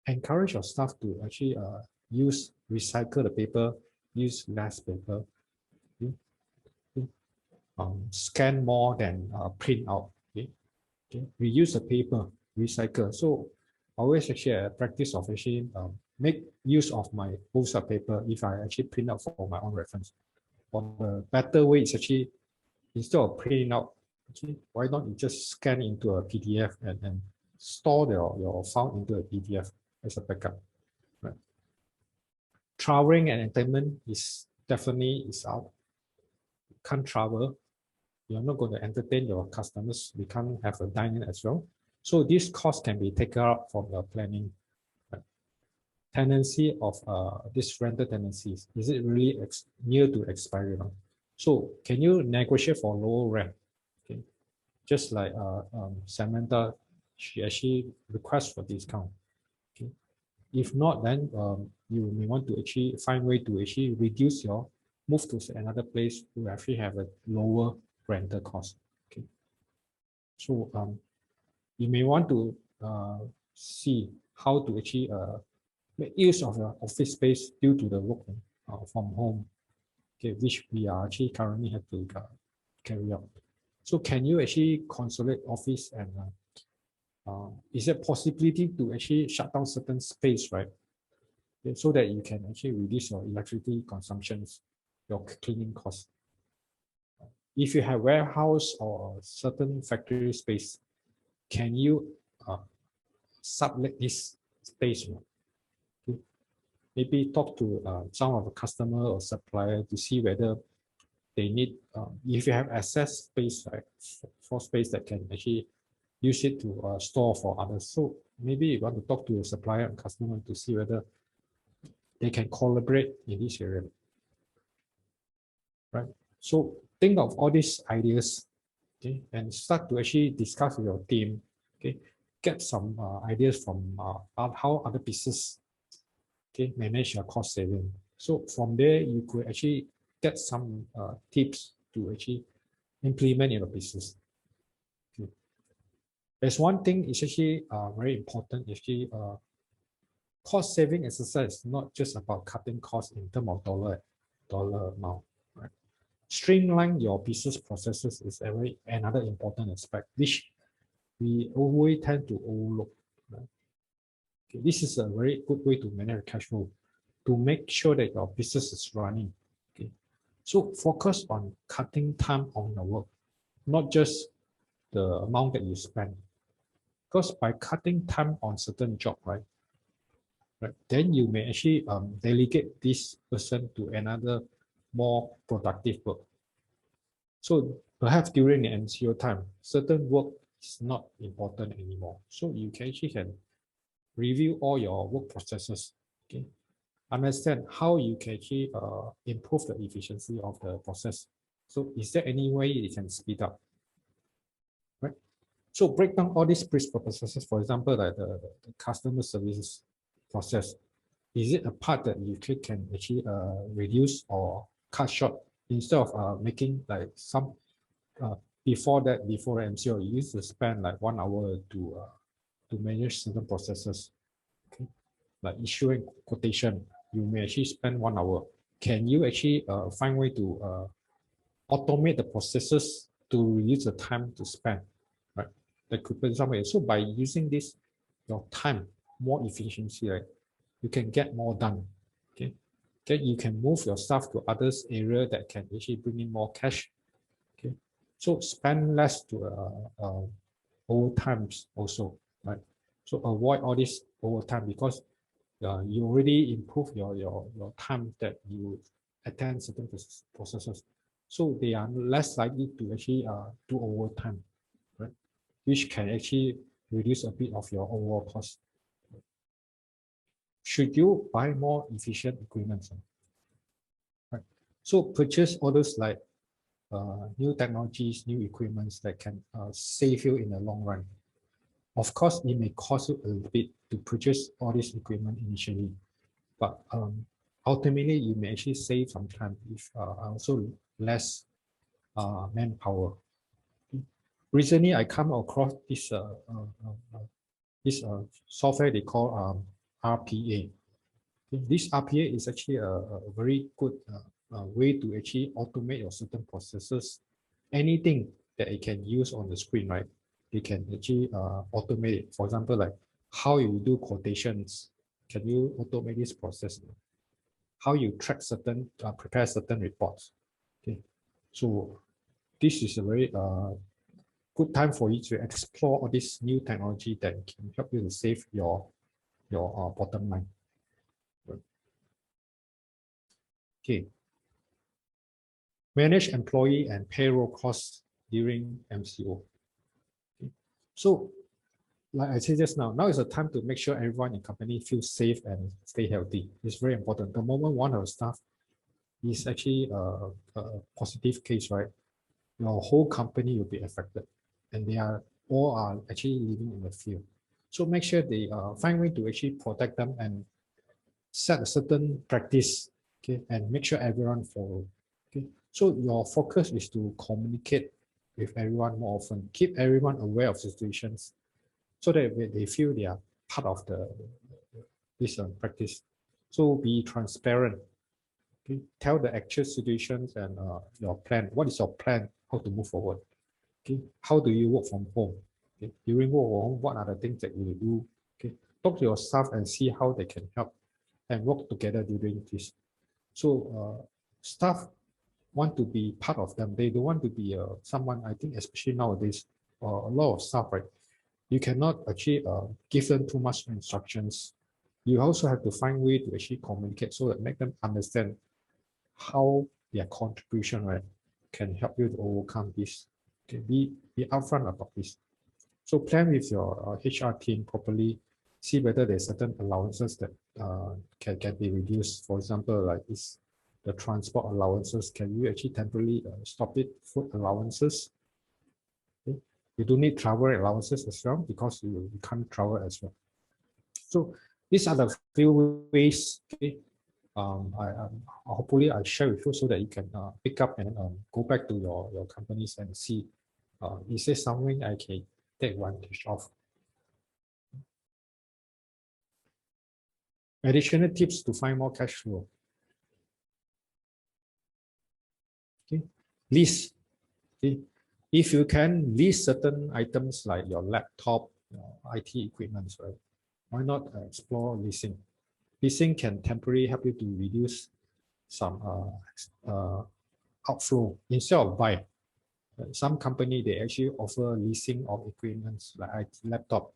encourage your staff to actually recycle the paper, use less paper, scan more than print out. Okay. Reuse the paper, recycle. So always actually a practice of actually make use of my old paper if I actually print out for my own reference. Or the better way is actually instead of printing out, actually, why not you just scan into a PDF and store your file into a PDF as a backup. Right. Traveling and entertainment is definitely out. You can't travel. You're not going to entertain your customers. We can't have a dining as well. So this cost can be taken out from your planning. Right. Tenancy of this rental tenancies, is it really near to expiry now? So can you negotiate for lower rent? Okay. Just like Samantha, she actually requests for discount. Okay. If not, then you may want to actually find way to actually reduce your move to another place to actually have a lower rental cost. Okay. So you may want to see how to actually make use of your office space due to the work from home, okay, which we are actually currently have to carry out. So can you actually consolidate office and is there possibility to actually shut down certain space, right? Okay, so that you can actually reduce your electricity consumptions, your cleaning costs. If you have warehouse or certain factory space, can you sublet this space? Okay. Maybe talk to some of the customer or supplier to see whether they need, if you have access space, right, for space that can actually use it to store for others. So maybe you want to talk to your supplier and customer to see whether they can collaborate in this area, right? So think of all these ideas, okay, and start to actually discuss with your team, okay, get some ideas from how other business, okay, manage your cost saving. So from there, you could actually get some tips to actually implement in your business. Okay. There's one thing is actually very important. Actually, cost saving exercise is not just about cutting costs in terms of dollar amount. Right? Streamline your business processes is another important aspect, which we always tend to overlook. Right? Okay, this is a very good way to manage cash flow, to make sure that your business is running. Okay, so focus on cutting time on your work, not just the amount that you spend. Because by cutting time on certain job, right, then you may actually delegate this person to another more productive work. So perhaps during the MCO time, certain work is not important anymore. So you can actually review all your work processes. Okay, understand how you can actually improve the efficiency of the process. So is there any way you can speed up? Right. So break down all these processes. For example, like the customer services process. Is it a part that you can actually reduce or cut short instead of making like some before MCO, you used to spend like 1 hour to manage certain processes. Okay, like issuing quotation, you may actually spend 1 hour. Can you actually find way to automate the processes to reduce the time to spend? Right, that could be some way. So by using this, your time more efficiency, right, you can get more done. Okay, then you can move your stuff to others area that can actually bring in more cash. Okay, so spend less to overtimes also, right? So avoid all this overtime because you already improve your time that you attend certain processes, so they are less likely to actually do overtime, right? Which can actually reduce a bit of your overall cost. Should you buy more efficient equipment? Right. So purchase all those like new technologies, new equipments that can save you in the long run. Of course, it may cost you a little bit to purchase all this equipment initially, but ultimately you may actually save some time if also less manpower. Recently, I come across this software they call RPA. This RPA is actually a very good way to actually automate your certain processes. Anything that it can use on the screen, right? You can actually automate it. For example, like how you do quotations, can you automate this process? How you track certain, prepare certain reports. Okay, so this is a very good time for you to explore all this new technology that can help you to save your bottom line. Okay. Manage employee and payroll costs during MCO. Okay. So, like I said just now is a time to make sure everyone in company feels safe and stay healthy. It's very important. The moment one of the staff is actually a positive case, right? Your whole company will be affected, and they are all are actually living in the field. So make sure they find way to actually protect them and set a certain practice, okay, and make sure everyone follow. Okay, so your focus is to communicate with everyone more often, keep everyone aware of situations, so that they feel they are part of this practice. So be transparent. Okay, tell the actual situations and your plan. What is your plan? How to move forward? Okay, how do you work from home? Okay, during work from home, what are the things that you will do? Okay, talk to your staff and see how they can help and work together during this. So staff want to be part of them. They don't want to be someone, I think, especially nowadays, a lot of staff, right? You cannot actually give them too much instructions. You also have to find way to actually communicate so that make them understand how their contribution, right, can help you to overcome this. Okay, be upfront about this. So plan with your HR team properly. See whether there's certain allowances that can be reduced. For example, like this, the transport allowances. Can you actually temporarily stop it? Food allowances. Okay. You do need travel allowances as well because you can't travel as well. So these are the few ways. Okay. Hopefully I share with you so that you can pick up and go back to your companies and see is there something I can take advantage of. Additional tips to find more cash flow. Okay, list. Okay, if you can list certain items like your laptop, IT equipment, right? Why not explore leasing? Leasing can temporarily help you to reduce some outflow instead of buy. Some company they actually offer leasing of equipment like IT laptop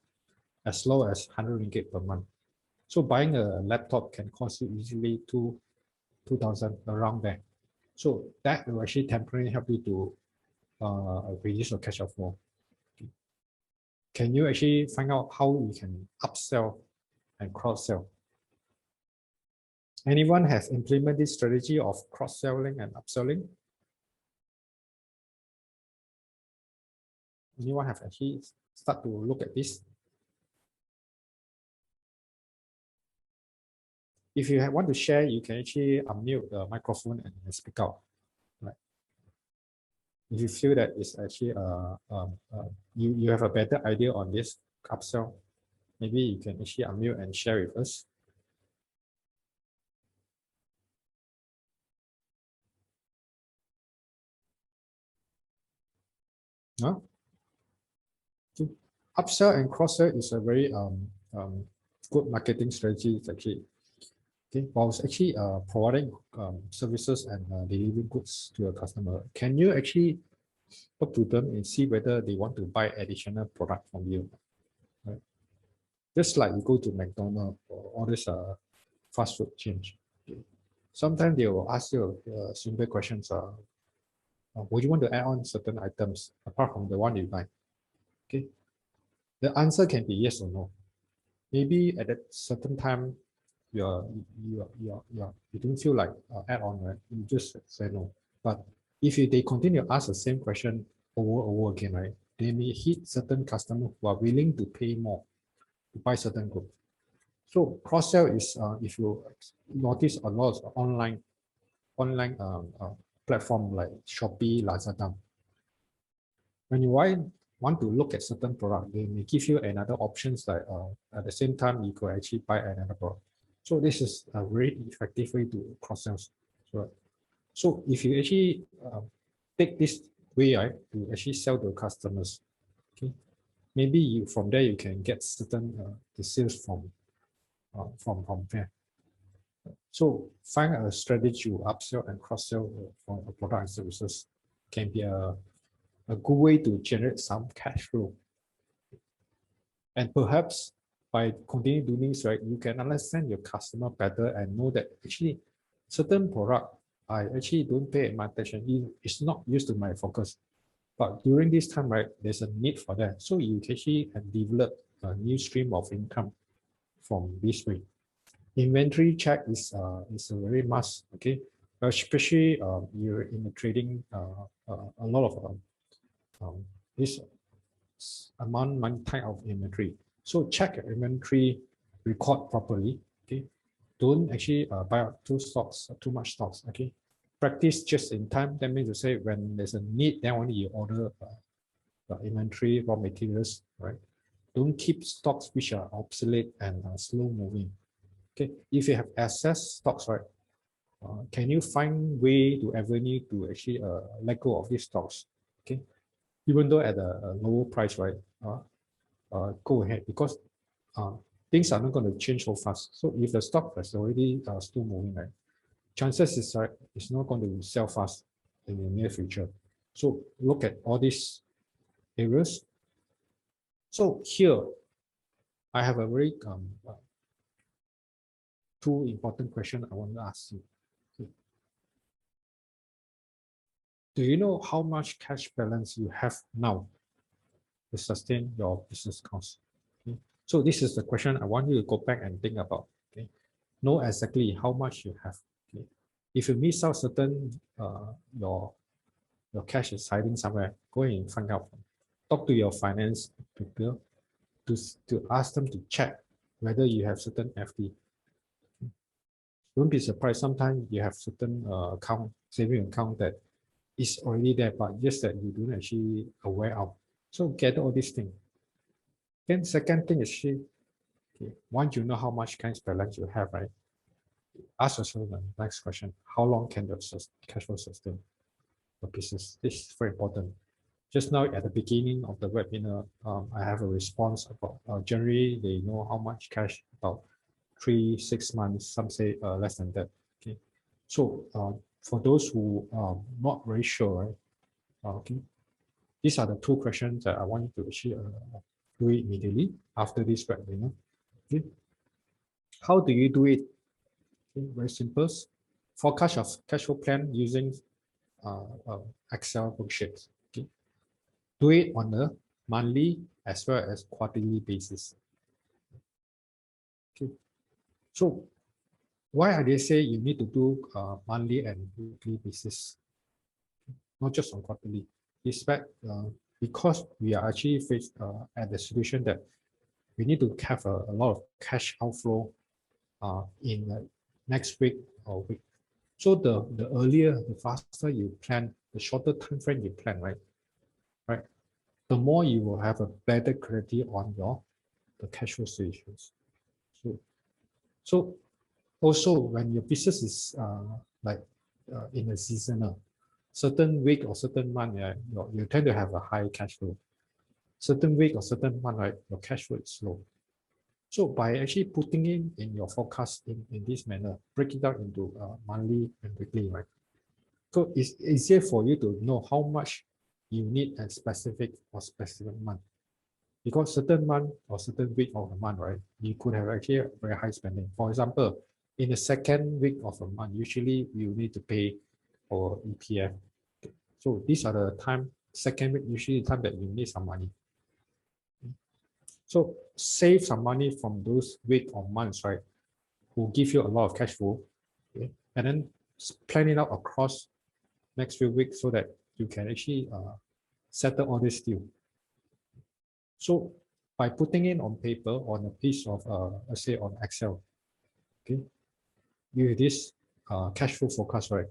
as low as 100 ringgit per month. So buying a laptop can cost you easily 2,000 around there. So that will actually temporarily help you to reduce your cash outflow. Can you actually find out how you can upsell and cross-sell? Anyone has implemented this strategy of cross-selling and upselling? Anyone have actually start to look at this? If you want to share, you can actually unmute the microphone and speak out. Right? If you feel that it's actually you have a better idea on this upsell, maybe you can actually unmute and share with us. No? So upsell and cross-sell is a very good marketing strategy. It's actually okay. While it's actually providing services and delivering goods to a customer, can you actually talk to them and see whether they want to buy additional product from you? Right? Just like you go to McDonald's or all this fast food chain. Okay. Sometimes they will ask you simple questions. Would you want to add on certain items apart from the one you buy? Okay. The answer can be yes or no. Maybe at a certain time you don't feel like add on, right? You just say no. But if they continue to ask the same question over again, right? They may hit certain customers who are willing to pay more to buy certain goods. So cross-sell is if you notice a lot of online platform like Shopee, Lazada. When you want to look at certain product, they may give you another options like at the same time you could actually buy another product. So this is a very effective way to cross-sell. So if you actually take this way, right, to actually sell to customers, okay, maybe you from there you can get certain the sales from there. So find a strategy to upsell and cross-sell for a product and services can be a good way to generate some cash flow. And perhaps by continuing doing this, right, you can understand your customer better and know that actually certain product I actually don't pay much attention. It's not used to my focus. But during this time, right, there's a need for that. So you can actually develop a new stream of income from this way. Inventory check is a very must, okay? Especially you're in the trading a lot of this amount type of inventory. So check your inventory record properly, okay? Don't actually buy up too much stocks, okay? Practice just in time. That means to say when there's a need, then only you order inventory, raw materials, right? Don't keep stocks which are obsolete and slow moving. Okay, if you have excess stocks, right, can you find way to avenue to actually let go of these stocks? Okay, even though at a lower price, right? Go ahead because things are not going to change so fast. So if the stock is already still moving, right, chances is right, it's not going to sell fast in the near future. So look at all these areas. So here, I have a very two important questions I want to ask you. Okay. Do you know how much cash balance you have now to sustain your business costs? Okay. So this is the question I want you to go back and think about. Okay. Know exactly how much you have. Okay. If you miss out certain your cash is hiding somewhere, go and find out. Talk to your finance people to ask them to check whether you have certain FD. Don't be surprised. Sometimes you have certain saving account that is already there, but just that you don't actually aware of. So get all these things. Then second thing is okay, once you know how much cash balance you have, right? Ask yourself the next question: how long can your cash flow sustain the business? This is very important. Just now at the beginning of the webinar, I have a response about generally they know how much cash about 3-6 months. Some say less than that. Okay, so for those who are not very sure, right? Okay, these are the two questions that I want you to actually do it immediately after this webinar. Okay, how do you do it? Okay, very simple. Forecast of cash flow plan using Excel worksheets. Okay, do it on a monthly as well as quarterly basis. Okay, so why are they say you need to do monthly and weekly basis, not just on quarterly? It's because we are actually faced at the situation that we need to have a lot of cash outflow in the next week or week. So the earlier, the faster you plan, the shorter time frame you plan, right? The more you will have a better clarity on the cash flow situations. So also when your business is like in a seasonal, certain week or certain month, right, you tend to have a high cash flow. Certain week or certain month, right, your cash flow is slow. So by actually putting in your forecast in this manner, break it down into monthly and weekly, right? So it's easier for you to know how much you need a specific month. Because certain month or certain week of the month, right, you could have actually a very high spending. For example, in the second week of a month, usually you need to pay for EPF. So these are the time, second week, usually the time that you need some money. So save some money from those week or months, right, will give you a lot of cash flow. Okay? And then plan it out across next few weeks so that you can actually settle all this deal. So by putting it on paper on a piece of, let's say on Excel, okay, with this cash flow forecast, right,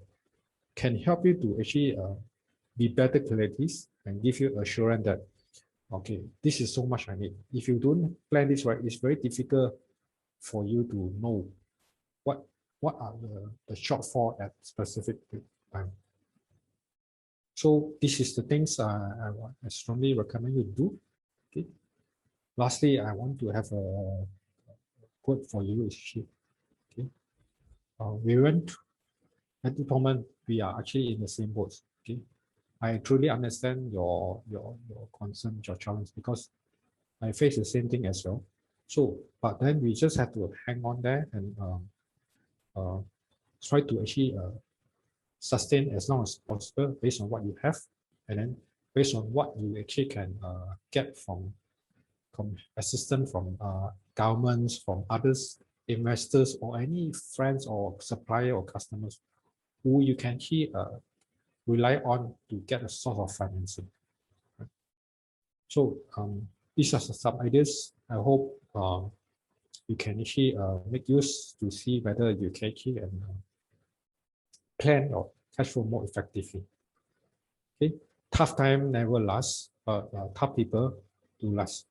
can help you to actually be better clarities and give you assurance that, okay, this is so much I need. If you don't plan this right, it's very difficult for you to know what are the shortfall at specific time. So this is the things I strongly recommend you to do. Okay. Lastly, I want to have a quote for you. Okay. We went at the moment, we are actually in the same boat. Okay. I truly understand your concern, your challenge, because I face the same thing as well. So, but then we just have to hang on there and uh, try to actually sustain as long as possible based on what you have, and then based on what you actually can get from assistance from governments, from others, investors, or any friends or supplier or customers who you can actually rely on to get a source of financing. Right? So these are some ideas. I hope you can actually make use to see whether you can actually plan your cash flow more effectively. Okay, tough time never lasts, but tough people do last.